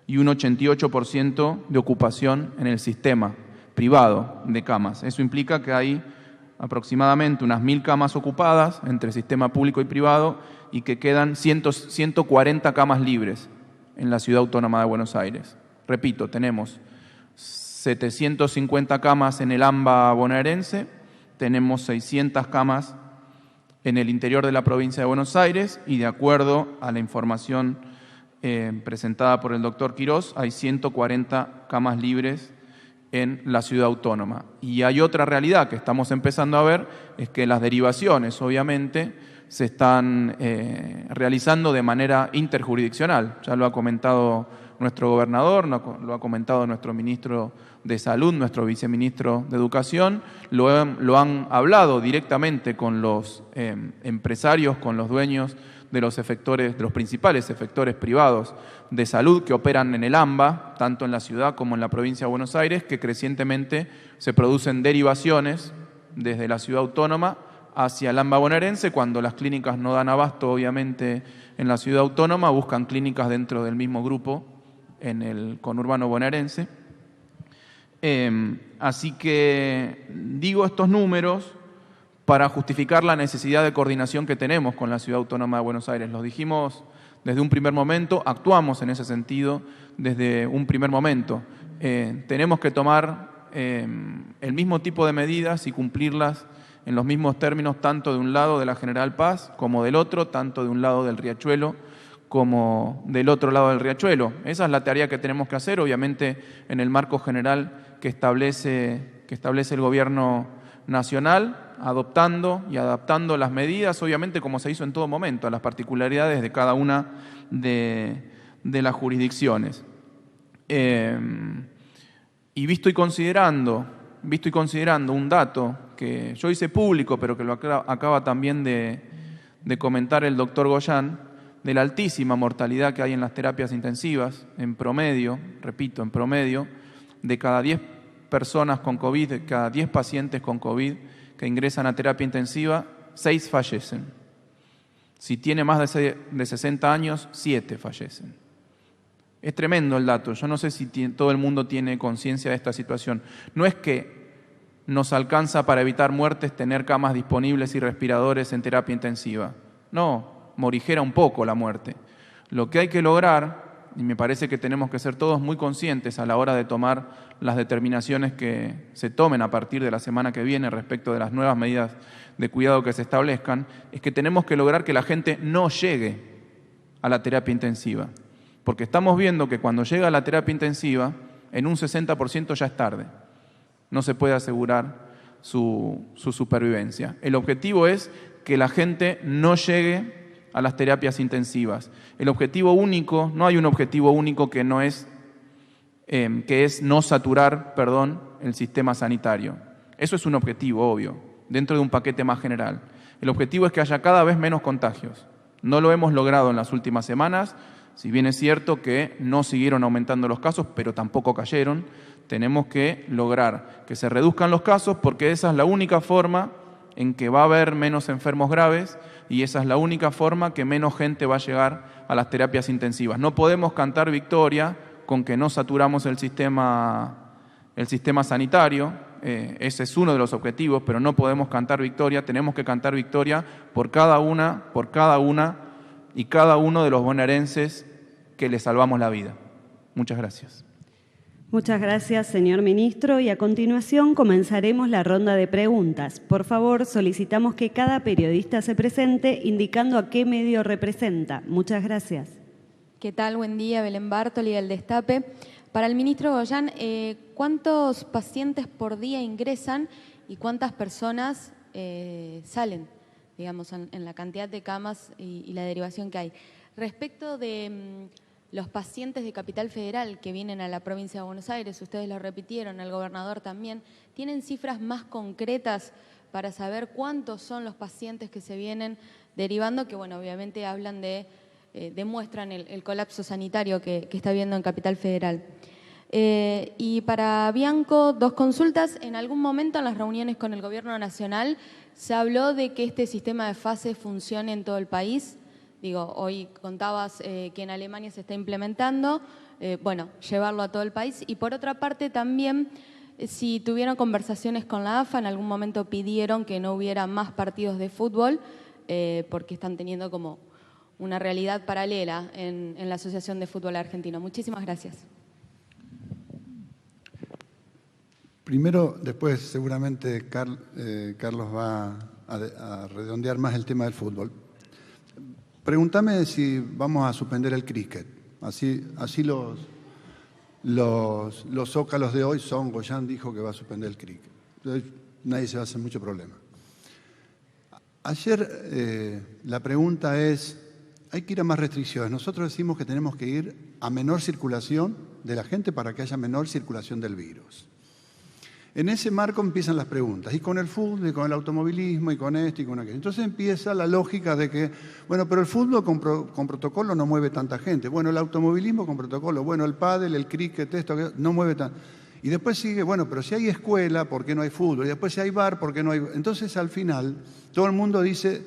y un 88% de ocupación en el sistema privado de camas. Eso implica que hay aproximadamente unas 1.000 camas ocupadas entre sistema público y privado y que quedan 140 camas libres en la Ciudad Autónoma de Buenos Aires. Repito, tenemos 750 camas en el AMBA bonaerense, tenemos 600 camas en el interior de la provincia de Buenos Aires y de acuerdo a la información presentada por el doctor Quirós, hay 140 camas libres en la ciudad autónoma. Y hay otra realidad que estamos empezando a ver, es que las derivaciones, obviamente, se están realizando de manera interjurisdiccional. Ya lo ha comentado nuestro gobernador, lo ha comentado nuestro ministro de Salud, nuestro viceministro de Educación, lo han hablado directamente con los empresarios, con los dueños de los principales efectores privados de salud que operan en el AMBA, tanto en la ciudad como en la provincia de Buenos Aires, que crecientemente se producen derivaciones desde la ciudad autónoma hacia el AMBA bonaerense. Cuando las clínicas no dan abasto, obviamente, en la ciudad autónoma, buscan clínicas dentro del mismo grupo, en el conurbano bonaerense. Así que digo estos números para justificar la necesidad de coordinación que tenemos con la Ciudad Autónoma de Buenos Aires. Lo dijimos desde un primer momento, actuamos en ese sentido desde un primer momento. Tenemos que tomar el mismo tipo de medidas y cumplirlas en los mismos términos, tanto de un lado de la General Paz como del otro, tanto de un lado del Riachuelo como del otro lado del Riachuelo. Esa es la tarea que tenemos que hacer, obviamente en el marco general que establece el Gobierno Nacional, adoptando y adaptando las medidas, obviamente como se hizo en todo momento, a las particularidades de cada una de las jurisdicciones. Y visto y considerando un dato que yo hice público, pero que lo acaba también de comentar el doctor Goyán, de la altísima mortalidad que hay en las terapias intensivas, en promedio, repito, en promedio, de cada 10 personas con COVID, de cada 10 pacientes con COVID que ingresan a terapia intensiva, 6 fallecen. Si tiene más de 60 años, 7 fallecen. Es tremendo el dato. Yo no sé si todo el mundo tiene conciencia de esta situación. No es que nos alcanza para evitar muertes tener camas disponibles y respiradores en terapia intensiva. No, morigera un poco la muerte. Lo que hay que lograr, y me parece que tenemos que ser todos muy conscientes a la hora de tomar las determinaciones que se tomen a partir de la semana que viene respecto de las nuevas medidas de cuidado que se establezcan, es que tenemos que lograr que la gente no llegue a la terapia intensiva. Porque estamos viendo que cuando llega a la terapia intensiva, en un 60% ya es tarde. No se puede asegurar su supervivencia. El objetivo es que la gente no llegue a las terapias intensivas. El objetivo único, no hay un objetivo único que es no saturar, el sistema sanitario. Eso es un objetivo obvio, dentro de un paquete más general. El objetivo es que haya cada vez menos contagios. No lo hemos logrado en las últimas semanas, si bien es cierto que no siguieron aumentando los casos, pero tampoco cayeron. Tenemos que lograr que se reduzcan los casos porque esa es la única forma en que va a haber menos enfermos graves y esa es la única forma que menos gente va a llegar a las terapias intensivas. No podemos cantar victoria con que no saturamos el sistema sanitario, ese es uno de los objetivos, pero no podemos cantar victoria, tenemos que cantar victoria por cada una y cada uno de los bonaerenses que les salvamos la vida. Muchas gracias. Muchas gracias, señor ministro. Y a continuación comenzaremos la ronda de preguntas. Por favor, solicitamos que cada periodista se presente indicando a qué medio representa. Muchas gracias. ¿Qué tal? Buen día, Belén Bartoli del Destape. Para el ministro Goyán, ¿cuántos pacientes por día ingresan y cuántas personas salen, digamos, en la cantidad de camas y la derivación que hay? Respecto de los pacientes de Capital Federal que vienen a la provincia de Buenos Aires, ustedes lo repitieron, el gobernador también, ¿tienen cifras más concretas para saber cuántos son los pacientes que se vienen derivando? Que bueno, obviamente hablan demuestran el colapso sanitario que está habiendo en Capital Federal. Y para Bianco, 2 consultas. En algún momento en las reuniones con el Gobierno Nacional se habló de que este sistema de fases funcione en todo el país. Digo, hoy contabas que en Alemania se está implementando, llevarlo a todo el país. Y por otra parte también, si tuvieron conversaciones con la AFA, en algún momento pidieron que no hubiera más partidos de fútbol, porque están teniendo como una realidad paralela en la Asociación de Fútbol Argentino. Muchísimas gracias. Primero, después seguramente Carlos va a redondear más el tema del fútbol. Pregúntame si vamos a suspender el cricket. Así los zócalos de hoy son, Goyán dijo que va a suspender el cricket. Entonces, nadie se va a hacer mucho problema. Ayer la pregunta es, hay que ir a más restricciones. Nosotros decimos que tenemos que ir a menor circulación de la gente para que haya menor circulación del virus. En ese marco empiezan las preguntas, y con el fútbol, y con el automovilismo, y con esto, y con aquello. Entonces empieza la lógica de que, bueno, pero el fútbol con protocolo no mueve tanta gente. Bueno, el automovilismo con protocolo. Bueno, el pádel, el cricket, esto, aquello, no mueve tanto. Y después sigue, bueno, pero si hay escuela, ¿por qué no hay fútbol? Y después si hay bar, ¿por qué no hay...? Entonces, al final, todo el mundo dice,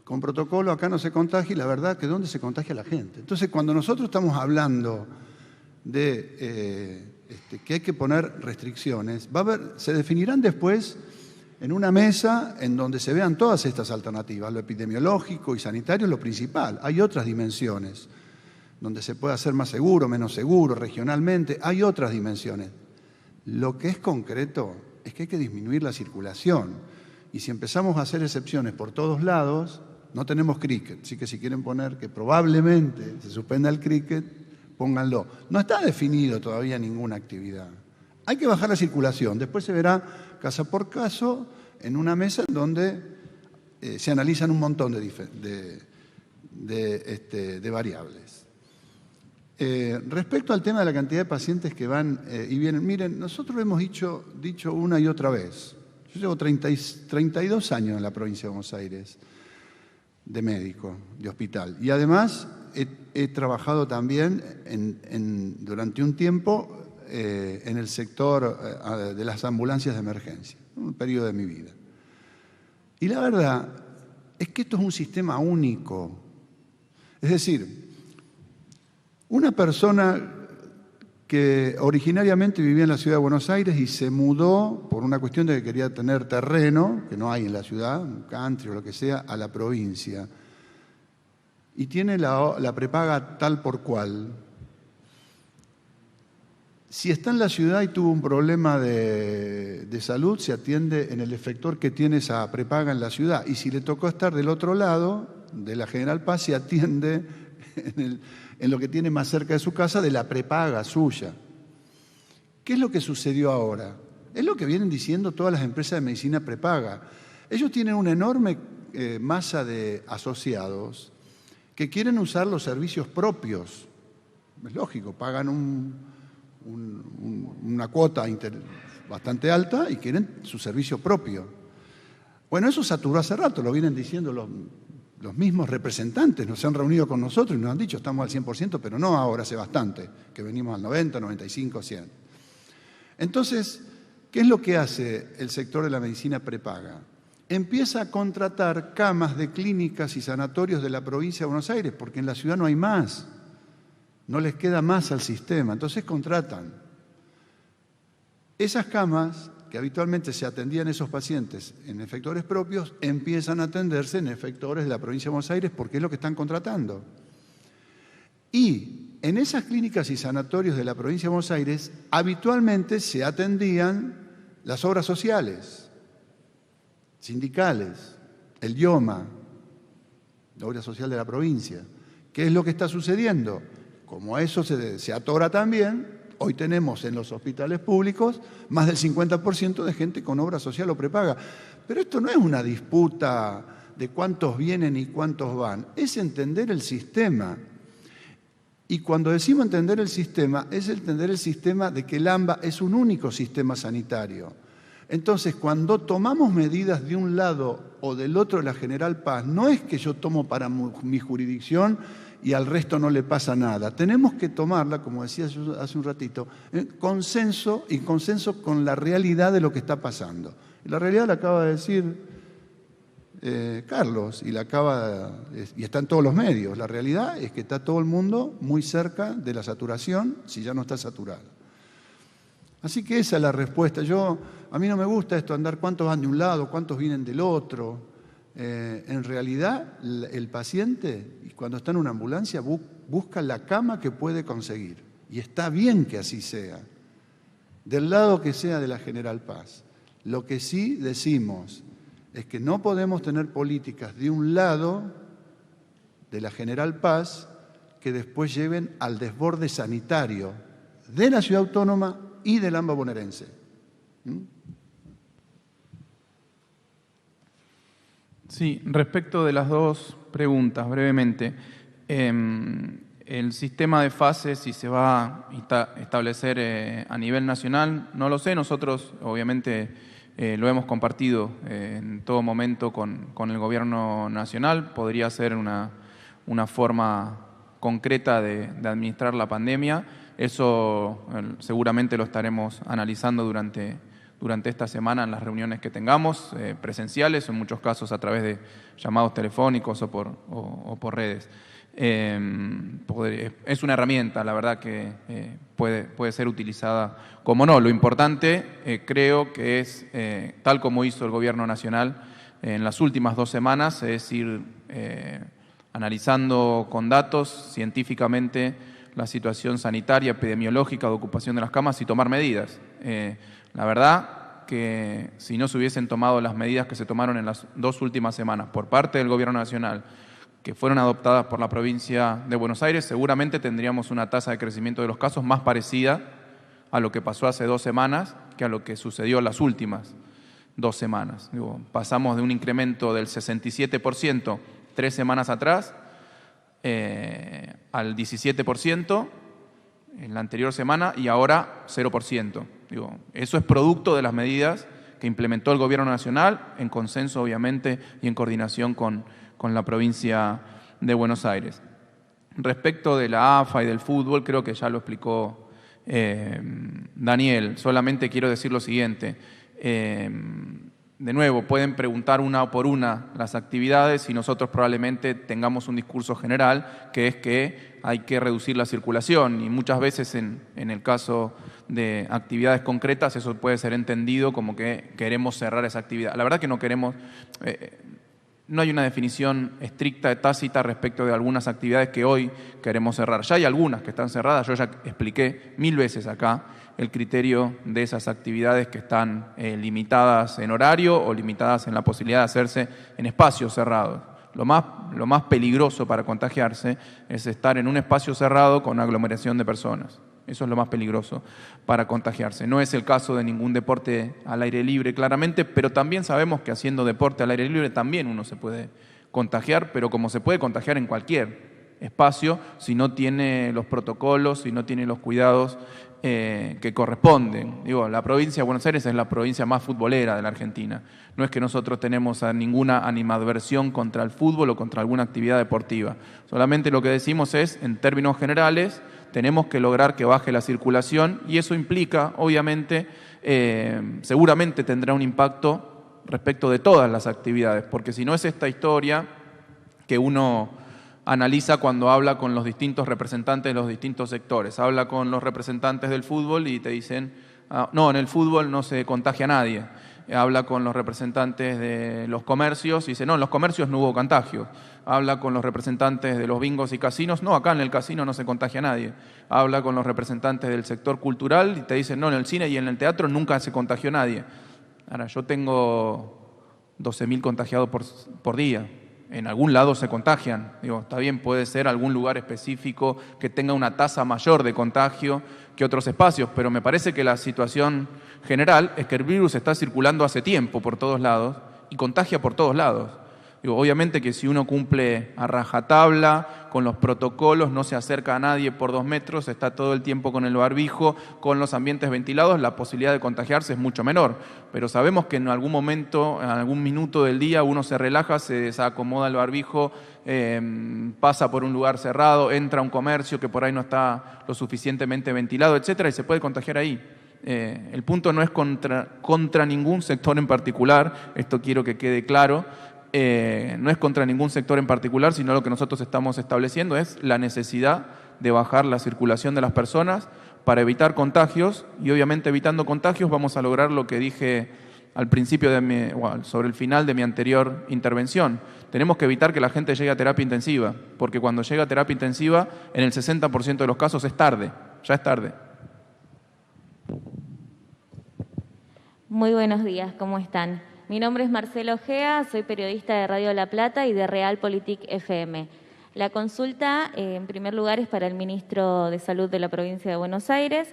con protocolo acá no se contagia, y la verdad que ¿dónde se contagia la gente? Entonces, cuando nosotros estamos hablando de que hay que poner restricciones, se definirán después en una mesa en donde se vean todas estas alternativas, lo epidemiológico y sanitario es lo principal. Hay otras dimensiones, donde se puede hacer más seguro, menos seguro, regionalmente, hay otras dimensiones. Lo que es concreto es que hay que disminuir la circulación. Y si empezamos a hacer excepciones por todos lados, no tenemos cricket. Así que si quieren poner que probablemente se suspenda el cricket, pónganlo. No está definido todavía ninguna actividad. Hay que bajar la circulación. Después se verá caso por caso en una mesa en donde se analizan un montón de variables. Respecto al tema de la cantidad de pacientes que van y vienen, miren, nosotros hemos dicho una y otra vez. Yo llevo 32 años en la provincia de Buenos Aires de médico, de hospital. Y además he trabajado también durante un tiempo en el sector de las ambulancias de emergencia, un periodo de mi vida. Y la verdad es que esto es un sistema único. Es decir, una persona que originariamente vivía en la ciudad de Buenos Aires y se mudó por una cuestión de que quería tener terreno, que no hay en la ciudad, un country o lo que sea, a la provincia, y tiene la prepaga tal por cual. Si está en la ciudad y tuvo un problema de salud, se atiende en el efector que tiene esa prepaga en la ciudad. Y si le tocó estar del otro lado, de la General Paz, se atiende en lo que tiene más cerca de su casa de la prepaga suya. ¿Qué es lo que sucedió ahora? Es lo que vienen diciendo todas las empresas de medicina prepaga. Ellos tienen una enorme masa de asociados que quieren usar los servicios propios. Es lógico, pagan una cuota bastante alta y quieren su servicio propio. Bueno, eso saturó hace rato, lo vienen diciendo los mismos representantes, nos han reunido con nosotros y nos han dicho estamos al 100%, pero no ahora, hace bastante, que venimos al 90, 95, 100. Entonces, ¿qué es lo que hace el sector de la medicina prepaga? Empieza a contratar camas de clínicas y sanatorios de la provincia de Buenos Aires, porque en la ciudad no hay más, no les queda más al sistema, entonces contratan. Esas camas, que habitualmente se atendían esos pacientes en efectores propios, empiezan a atenderse en efectores de la provincia de Buenos Aires porque es lo que están contratando. Y en esas clínicas y sanatorios de la provincia de Buenos Aires habitualmente se atendían las obras sociales, sindicales, el IOMA, la obra social de la provincia. ¿Qué es lo que está sucediendo? Como eso se atora también, hoy tenemos en los hospitales públicos más del 50% de gente con obra social o prepaga. Pero esto no es una disputa de cuántos vienen y cuántos van, es entender el sistema. Y cuando decimos entender el sistema, es entender el sistema de que el AMBA es un único sistema sanitario. Entonces, cuando tomamos medidas de un lado o del otro de la General Paz, no es que yo tomo para mi jurisdicción y al resto no le pasa nada. Tenemos que tomarla, como decía yo hace un ratito, en consenso y consenso con la realidad de lo que está pasando. Y la realidad la acaba de decir Carlos y está en todos los medios. La realidad es que está todo el mundo muy cerca de la saturación, si ya no está saturado. Así que esa es la respuesta. A mí no me gusta esto, andar cuántos van de un lado, cuántos vienen del otro. En realidad, el paciente, cuando está en una ambulancia, busca la cama que puede conseguir. Y está bien que así sea, del lado que sea de la General Paz. Lo que sí decimos es que no podemos tener políticas de un lado de la General Paz que después lleven al desborde sanitario de la ciudad autónoma y del AMBA bonaerense. Sí, respecto de las dos preguntas, brevemente. El sistema de fases, si se va a establecer a nivel nacional, no lo sé. Nosotros, obviamente, lo hemos compartido en todo momento con el Gobierno Nacional. Podría ser una forma concreta de administrar la pandemia. Eso seguramente lo estaremos analizando durante esta semana en las reuniones que tengamos, presenciales, en muchos casos a través de llamados telefónicos o por redes. Es una herramienta, la verdad, que puede ser utilizada como no. Lo importante, creo que es, tal como hizo el Gobierno Nacional en las últimas 2 semanas, es ir analizando con datos científicamente la situación sanitaria, epidemiológica, de ocupación de las camas y tomar medidas. La verdad que si no se hubiesen tomado las medidas que se tomaron en las 2 últimas semanas por parte del Gobierno Nacional, que fueron adoptadas por la provincia de Buenos Aires, seguramente tendríamos una tasa de crecimiento de los casos más parecida a lo que pasó hace 2 semanas que a lo que sucedió las últimas 2 semanas. Pasamos de un incremento del 67% 3 semanas atrás al 17% en la anterior semana y ahora 0%. Eso es producto de las medidas que implementó el Gobierno Nacional, en consenso obviamente y en coordinación con la provincia de Buenos Aires. Respecto de la AFA y del fútbol, creo que ya lo explicó Daniel. Solamente quiero decir lo siguiente. De nuevo, pueden preguntar una por una las actividades y nosotros probablemente tengamos un discurso general, que es que hay que reducir la circulación, y muchas veces en el caso de actividades concretas eso puede ser entendido como que queremos cerrar esa actividad. La verdad que no queremos, no hay una definición estricta, tácita respecto de algunas actividades que hoy queremos cerrar. Ya hay algunas que están cerradas, yo ya expliqué 1000 veces acá el criterio de esas actividades que están limitadas en horario o limitadas en la posibilidad de hacerse en espacios cerrados. Lo más peligroso para contagiarse es estar en un espacio cerrado con aglomeración de personas. Eso es lo más peligroso para contagiarse. No es el caso de ningún deporte al aire libre, claramente, pero también sabemos que haciendo deporte al aire libre también uno se puede contagiar, pero como se puede contagiar en cualquier espacio, si no tiene los protocolos, si no tiene los cuidados que corresponden. La provincia de Buenos Aires es la provincia más futbolera de la Argentina. No es que nosotros tenemos ninguna animadversión contra el fútbol o contra alguna actividad deportiva. Solamente lo que decimos es, en términos generales, tenemos que lograr que baje la circulación y eso implica, obviamente, seguramente tendrá un impacto respecto de todas las actividades, porque si no es esta historia que uno analiza cuando habla con los distintos representantes de los distintos sectores. Habla con los representantes del fútbol y te dicen, no, en el fútbol no se contagia a nadie. Habla con los representantes de los comercios y dice, no, en los comercios no hubo contagios. Habla con los representantes de los bingos y casinos, no, acá en el casino no se contagia a nadie. Habla con los representantes del sector cultural y te dicen, no, en el cine y en el teatro nunca se contagió a nadie. Ahora, yo tengo 12.000 contagiados por día. En algún lado se contagian. Está bien, puede ser algún lugar específico que tenga una tasa mayor de contagio que otros espacios, pero me parece que la situación general es que el virus está circulando hace tiempo por todos lados y contagia por todos lados. Obviamente que si uno cumple a rajatabla con los protocolos, no se acerca a nadie por 2 metros, está todo el tiempo con el barbijo, con los ambientes ventilados, la posibilidad de contagiarse es mucho menor. Pero sabemos que en algún momento, en algún minuto del día, uno se relaja, se desacomoda el barbijo, pasa por un lugar cerrado, entra a un comercio que por ahí no está lo suficientemente ventilado, etcétera, y se puede contagiar ahí. El punto no es contra ningún sector en particular, esto quiero que quede claro. No es contra ningún sector en particular, sino lo que nosotros estamos estableciendo es la necesidad de bajar la circulación de las personas para evitar contagios y obviamente evitando contagios vamos a lograr lo que dije al principio sobre el final de mi anterior intervención. Tenemos que evitar que la gente llegue a terapia intensiva, porque cuando llega a terapia intensiva en el 60% de los casos es tarde, ya es tarde. Muy buenos días, ¿cómo están? Mi nombre es Marcela Ojea, soy periodista de Radio La Plata y de Realpolitik FM. La consulta, en primer lugar, es para el ministro de Salud de la provincia de Buenos Aires.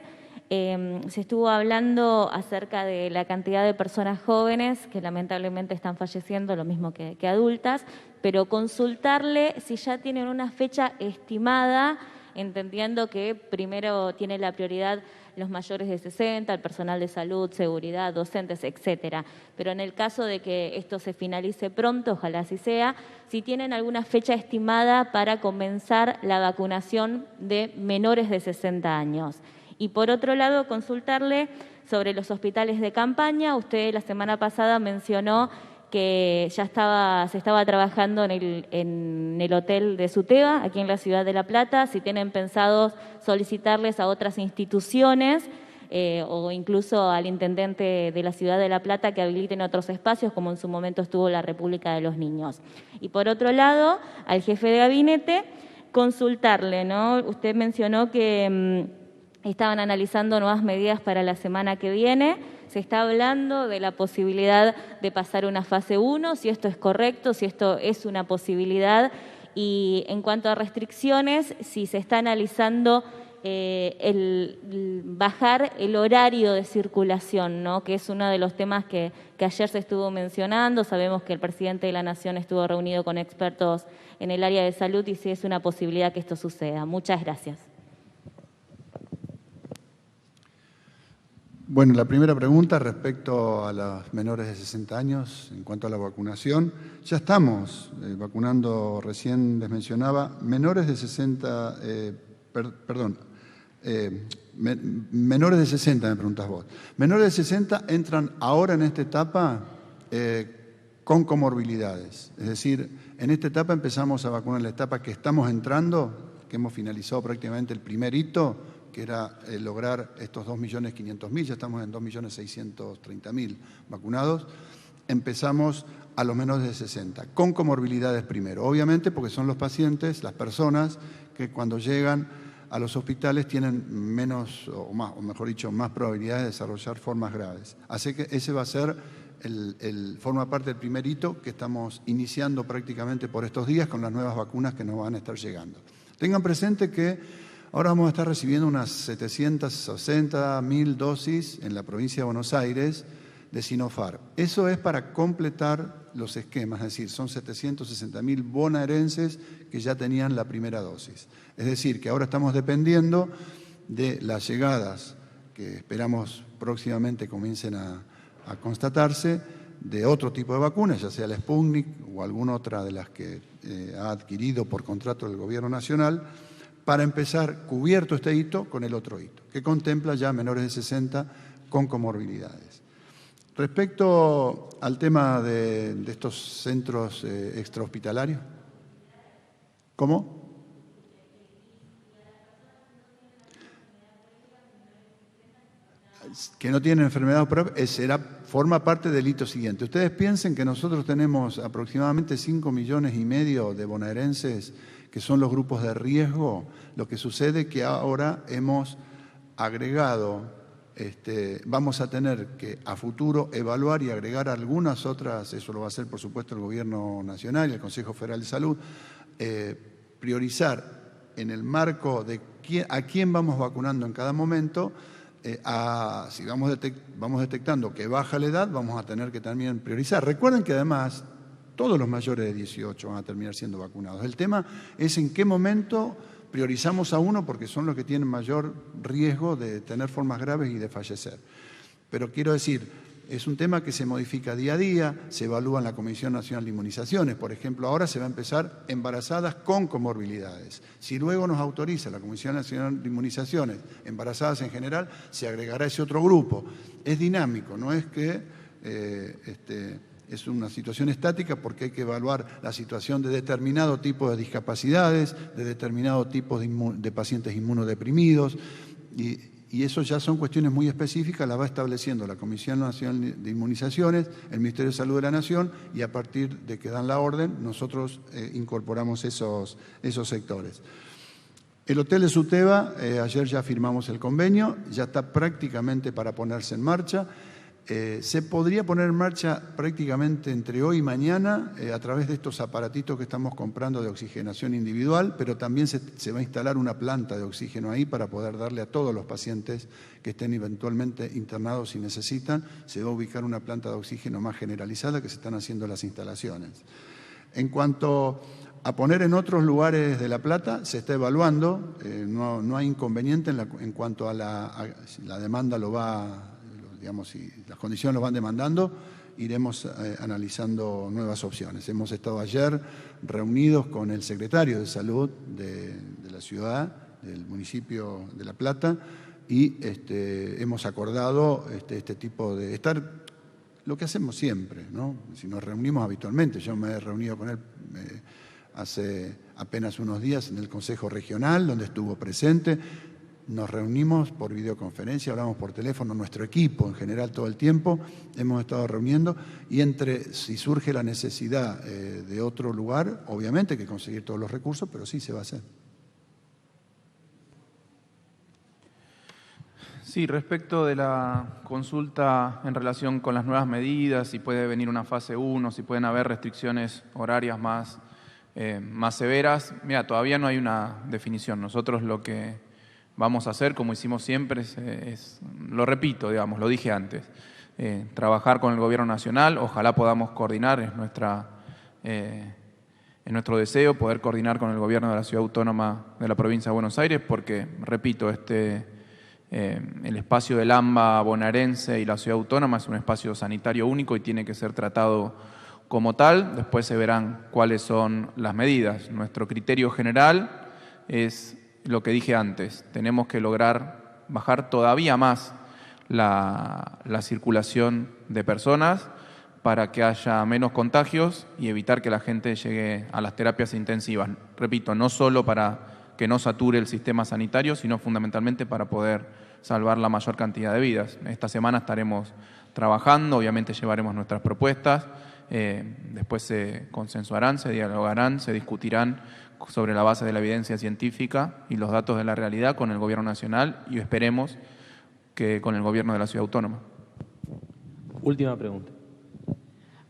Se estuvo hablando acerca de la cantidad de personas jóvenes que lamentablemente están falleciendo, lo mismo que adultas, pero consultarle si ya tienen una fecha estimada, entendiendo que primero tiene la prioridad los mayores de 60, el personal de salud, seguridad, docentes, etcétera. Pero en el caso de que esto se finalice pronto, ojalá así sea, si tienen alguna fecha estimada para comenzar la vacunación de menores de 60 años. Y por otro lado, consultarle sobre los hospitales de campaña. Usted la semana pasada mencionó que ya se estaba trabajando en el hotel de Suteba, aquí en la ciudad de La Plata, si tienen pensado solicitarles a otras instituciones o incluso al intendente de la ciudad de La Plata que habiliten otros espacios, como en su momento estuvo la República de los Niños. Y por otro lado, al jefe de gabinete, consultarle, ¿no? Usted mencionó que estaban analizando nuevas medidas para la semana que viene. Se está hablando de la posibilidad de pasar una fase 1, si esto es correcto, si esto es una posibilidad. Y en cuanto a restricciones, si se está analizando el bajar el horario de circulación, ¿no? Que es uno de los temas que ayer se estuvo mencionando. Sabemos que el presidente de la Nación estuvo reunido con expertos en el área de salud y si es una posibilidad que esto suceda. Muchas gracias. Bueno, la primera pregunta respecto a los menores de 60 años, en cuanto a la vacunación, ya estamos vacunando, recién les mencionaba, menores de 60, menores de 60, me preguntas vos. Menores de 60 entran ahora en esta etapa con comorbilidades, es decir, en esta etapa empezamos a vacunar, en la etapa que estamos entrando, que hemos finalizado prácticamente el primer hito, que era lograr estos 2.500.000, ya estamos en 2.630.000 vacunados, empezamos a los menores de 60, con comorbilidades primero, obviamente porque son los pacientes, las personas que cuando llegan a los hospitales tienen menos, o mejor dicho, más probabilidades de desarrollar formas graves. Así que ese va a ser, forma parte del primer hito que estamos iniciando prácticamente por estos días con las nuevas vacunas que nos van a estar llegando. Tengan presente que ahora vamos a estar recibiendo unas 760.000 dosis en la provincia de Buenos Aires de Sinopharm. Eso es para completar los esquemas, es decir, son 760.000 bonaerenses que ya tenían la primera dosis. Es decir, que ahora estamos dependiendo de las llegadas que esperamos próximamente comiencen a constatarse de otro tipo de vacunas, ya sea la Sputnik o alguna otra de las que ha adquirido por contrato del Gobierno Nacional, para empezar, cubierto este hito, con el otro hito, que contempla ya menores de 60 con comorbilidades. Respecto al tema de estos centros extrahospitalarios, ¿cómo? Que no tienen enfermedad propia, forma parte del hito siguiente. Ustedes piensen que nosotros tenemos aproximadamente 5,5 millones de bonaerenses que son los grupos de riesgo. Lo que sucede es que ahora hemos agregado, vamos a tener que a futuro evaluar y agregar algunas otras, eso lo va a hacer por supuesto el Gobierno Nacional y el Consejo Federal de Salud, priorizar en el marco de a quién vamos vacunando en cada momento. Si vamos detectando que baja la edad, vamos a tener que también priorizar. Recuerden que además todos los mayores de 18 van a terminar siendo vacunados. El tema es en qué momento priorizamos a uno porque son los que tienen mayor riesgo de tener formas graves y de fallecer. Pero quiero decir, es un tema que se modifica día a día, se evalúa en la Comisión Nacional de Inmunizaciones. Por ejemplo, ahora se va a empezar embarazadas con comorbilidades. Si luego nos autoriza la Comisión Nacional de Inmunizaciones, embarazadas en general, se agregará ese otro grupo. Es dinámico, no es que es una situación estática porque hay que evaluar la situación de determinado tipo de discapacidades, de determinado tipo de pacientes inmunodeprimidos y eso ya son cuestiones muy específicas, las va estableciendo la Comisión Nacional de Inmunizaciones, el Ministerio de Salud de la Nación y a partir de que dan la orden nosotros incorporamos esos sectores. El Hotel de Suteba, ayer ya firmamos el convenio, ya está prácticamente para ponerse en marcha. Se podría poner en marcha prácticamente entre hoy y mañana a través de estos aparatitos que estamos comprando de oxigenación individual, pero también se va a instalar una planta de oxígeno ahí para poder darle a todos los pacientes que estén eventualmente internados si necesitan. Se va a ubicar una planta de oxígeno más generalizada que se están haciendo las instalaciones. En cuanto a poner en otros lugares de La Plata, se está evaluando, no hay inconveniente en cuanto a la demanda lo va, digamos, si las condiciones lo van demandando, iremos analizando nuevas opciones. Hemos estado ayer reunidos con el secretario de Salud de la ciudad, del municipio de La Plata, y hemos acordado este tipo de estar, lo que hacemos siempre, ¿no? Si nos reunimos habitualmente, yo me he reunido con él hace apenas unos días en el Consejo Regional, donde estuvo presente. Nos reunimos por videoconferencia, hablamos por teléfono, nuestro equipo en general todo el tiempo, hemos estado reuniendo y si surge la necesidad de otro lugar, obviamente hay que conseguir todos los recursos, pero sí se va a hacer. Sí, respecto de la consulta en relación con las nuevas medidas, si puede venir una fase 1, si pueden haber restricciones horarias más severas, mira, todavía no hay una definición. Nosotros lo que vamos a hacer, como hicimos siempre, lo repito, digamos, lo dije antes, trabajar con el Gobierno Nacional, ojalá podamos coordinar, es nuestro deseo poder coordinar con el Gobierno de la Ciudad Autónoma de la Provincia de Buenos Aires, porque, repito, el espacio del AMBA bonaerense y la Ciudad Autónoma es un espacio sanitario único y tiene que ser tratado como tal. Después se verán cuáles son las medidas. Nuestro criterio general es lo que dije antes, tenemos que lograr bajar todavía más la circulación de personas para que haya menos contagios y evitar que la gente llegue a las terapias intensivas. Repito, no solo para que no sature el sistema sanitario, sino fundamentalmente para poder salvar la mayor cantidad de vidas. Esta semana estaremos trabajando, obviamente llevaremos nuestras propuestas, después se consensuarán, se dialogarán, se discutirán sobre la base de la evidencia científica y los datos de la realidad con el Gobierno Nacional y esperemos que con el Gobierno de la Ciudad Autónoma. Última pregunta.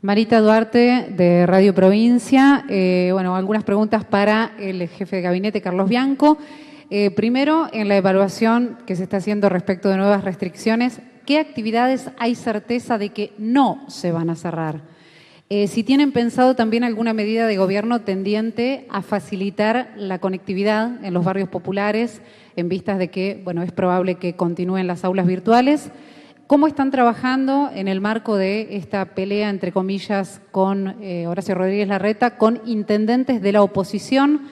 Marita Duarte, de Radio Provincia. Algunas preguntas para el jefe de gabinete, Carlos Bianco. Primero, en la evaluación que se está haciendo respecto de nuevas restricciones, ¿qué actividades hay certeza de que no se van a cerrar? Si tienen pensado también alguna medida de gobierno tendiente a facilitar la conectividad en los barrios populares, en vistas de que, es probable que continúen las aulas virtuales. ¿Cómo están trabajando en el marco de esta pelea, entre comillas, con Horacio Rodríguez Larreta, con intendentes de la oposición?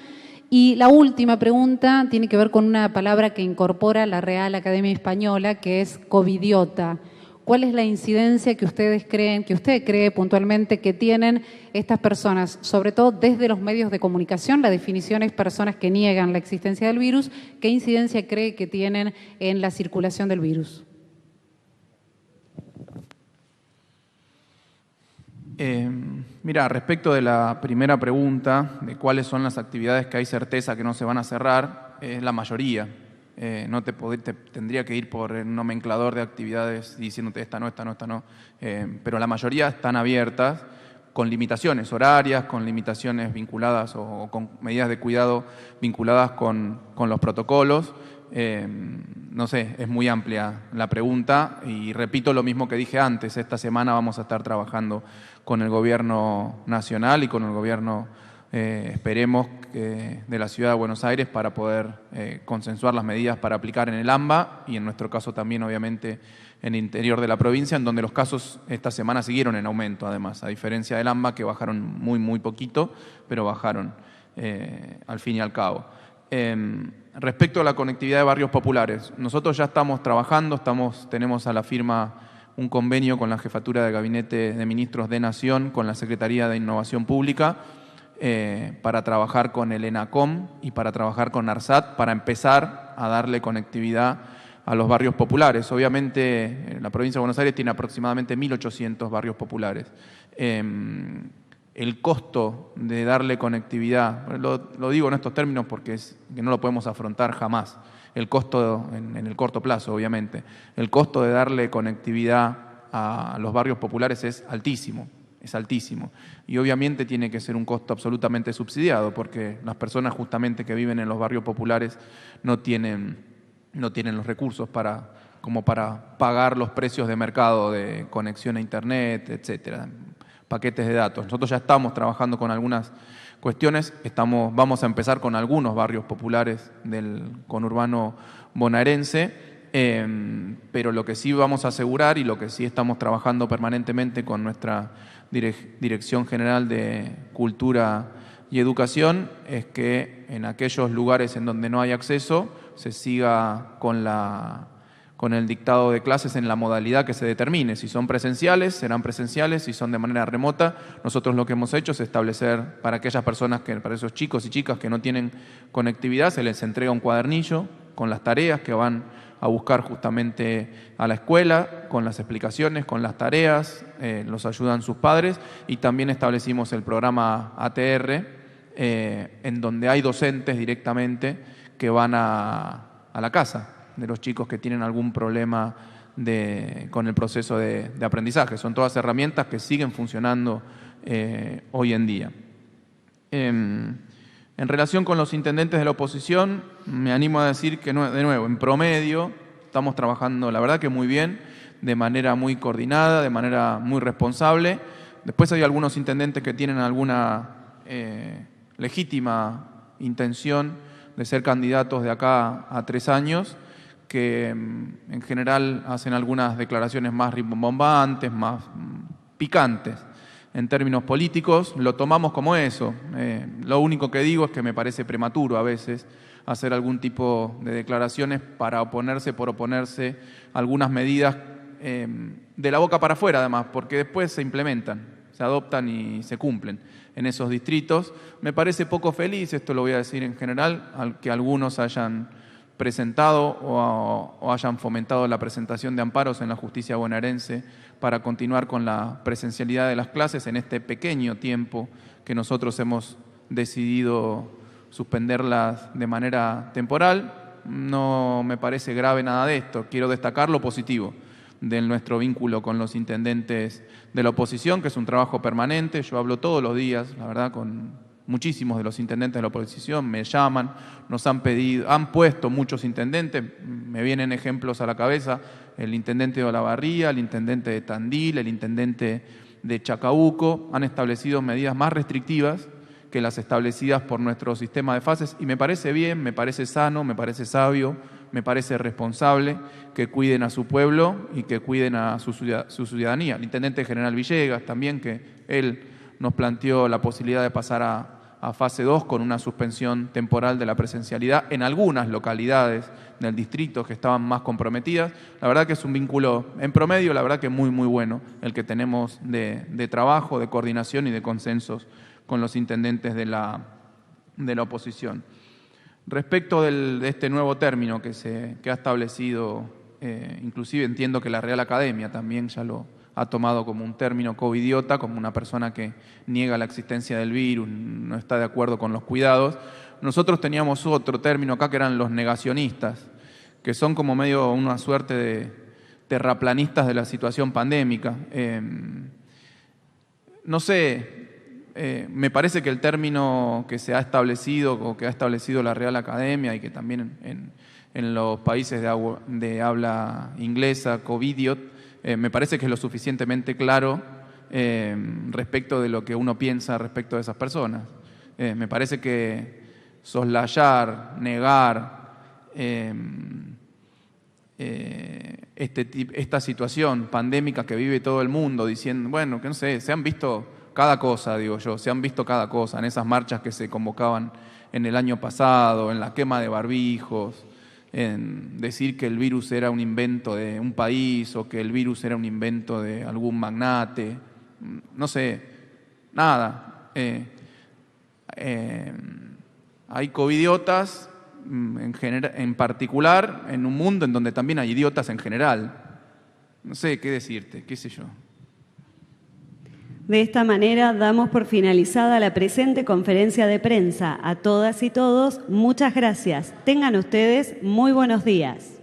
Y la última pregunta tiene que ver con una palabra que incorpora la Real Academia Española, que es covidiota. ¿Cuál es la incidencia que usted cree puntualmente que tienen estas personas, sobre todo desde los medios de comunicación? La definición es personas que niegan la existencia del virus. ¿Qué incidencia cree que tienen en la circulación del virus? Mira, respecto de la primera pregunta, de cuáles son las actividades que hay certeza que no se van a cerrar, es la mayoría. No tendría que ir por el nomenclador de actividades diciéndote esta no, pero la mayoría están abiertas con limitaciones horarias, con limitaciones vinculadas o con medidas de cuidado vinculadas con los protocolos. No sé, es muy amplia la pregunta y repito lo mismo que dije antes, esta semana vamos a estar trabajando con el Gobierno Nacional y con el Gobierno, esperemos, de la Ciudad de Buenos Aires para poder consensuar las medidas para aplicar en el AMBA y en nuestro caso también, obviamente, en el interior de la provincia, en donde los casos esta semana siguieron en aumento, además, a diferencia del AMBA, que bajaron muy poquito, pero bajaron al fin y al cabo. Respecto a la conectividad de barrios populares, nosotros ya estamos trabajando, tenemos a la firma un convenio con la Jefatura de Gabinete de Ministros de Nación, con la Secretaría de Innovación Pública, para trabajar con el ENACOM y para trabajar con ARSAT, para empezar a darle conectividad a los barrios populares. Obviamente, la provincia de Buenos Aires tiene aproximadamente 1.800 barrios populares. El costo de darle conectividad, lo digo en estos términos porque que no lo podemos afrontar jamás, el costo en el corto plazo, obviamente, el costo de darle conectividad a los barrios populares es altísimo. Es altísimo. Y obviamente tiene que ser un costo absolutamente subsidiado, porque las personas justamente que viven en los barrios populares no tienen los recursos como para pagar los precios de mercado de conexión a Internet, etcétera, paquetes de datos. Nosotros ya estamos trabajando con algunas cuestiones, vamos a empezar con algunos barrios populares del conurbano bonaerense, pero lo que sí vamos a asegurar y lo que sí estamos trabajando permanentemente con nuestra Dirección General de Cultura y Educación es que en aquellos lugares en donde no hay acceso se siga con el dictado de clases en la modalidad que se determine. Si son presenciales, serán presenciales. Si son de manera remota, nosotros lo que hemos hecho es establecer para aquellas personas, para esos chicos y chicas que no tienen conectividad, se les entrega un cuadernillo con las tareas que van a buscar justamente a la escuela, con las explicaciones, con las tareas, los ayudan sus padres, y también establecimos el programa ATR, en donde hay docentes directamente que van a la casa de los chicos que tienen algún problema con el proceso de aprendizaje. Son todas herramientas que siguen funcionando hoy en día. En relación con los intendentes de la oposición, me animo a decir que, de nuevo, en promedio, estamos trabajando, la verdad que muy bien, de manera muy coordinada, de manera muy responsable. Después hay algunos intendentes que tienen alguna legítima intención de ser candidatos de acá a 3 años, que en general hacen algunas declaraciones más rimbombantes, más picantes. En términos políticos, lo tomamos como eso. Lo único que digo es que me parece prematuro a veces hacer algún tipo de declaraciones para oponerse por oponerse a algunas medidas de la boca para afuera, además, porque después se implementan, se adoptan y se cumplen en esos distritos. Me parece poco feliz, esto lo voy a decir en general, que algunos hayan presentado o hayan fomentado la presentación de amparos en la justicia bonaerense para continuar con la presencialidad de las clases en este pequeño tiempo que nosotros hemos decidido suspenderlas de manera temporal. No me parece grave nada de esto. Quiero destacar lo positivo de nuestro vínculo con los intendentes de la oposición, que es un trabajo permanente. Yo hablo todos los días, la verdad, con muchísimos de los intendentes de la oposición, me llaman, nos han pedido, han puesto muchos intendentes, me vienen ejemplos a la cabeza, el intendente de Olavarría, el intendente de Tandil, el intendente de Chacabuco, han establecido medidas más restrictivas que las establecidas por nuestro sistema de fases, y me parece bien, me parece sano, me parece sabio, me parece responsable que cuiden a su pueblo y que cuiden a su ciudadanía. El intendente general Villegas también, que él nos planteó la posibilidad de pasar a fase 2 con una suspensión temporal de la presencialidad en algunas localidades del distrito que estaban más comprometidas. La verdad que es un vínculo, en promedio, la verdad que muy, muy bueno el que tenemos de trabajo, de coordinación y de consensos con los intendentes de la oposición. Respecto de este nuevo término que ha establecido, inclusive entiendo que la Real Academia también ya lo ha tomado como un término covidiota, como una persona que niega la existencia del virus, no está de acuerdo con los cuidados. Nosotros teníamos otro término acá que eran los negacionistas, que son como medio una suerte de terraplanistas de la situación pandémica. No sé, me parece que el término que se ha establecido o que ha establecido la Real Academia y que también en los países de habla inglesa, covidiot, me parece que es lo suficientemente claro respecto de lo que uno piensa respecto de esas personas. Me parece que soslayar, negar esta situación pandémica que vive todo el mundo, diciendo, bueno, que no sé, se han visto cada cosa, digo yo, se han visto cada cosa en esas marchas que se convocaban en el año pasado, en la quema de barbijos, en decir que el virus era un invento de un país o que el virus era un invento de algún magnate, no sé, nada. Hay covidiotas en particular en un mundo en donde también hay idiotas en general. No sé qué decirte, qué sé yo. De esta manera damos por finalizada la presente conferencia de prensa. A todas y todos, muchas gracias. Tengan ustedes muy buenos días.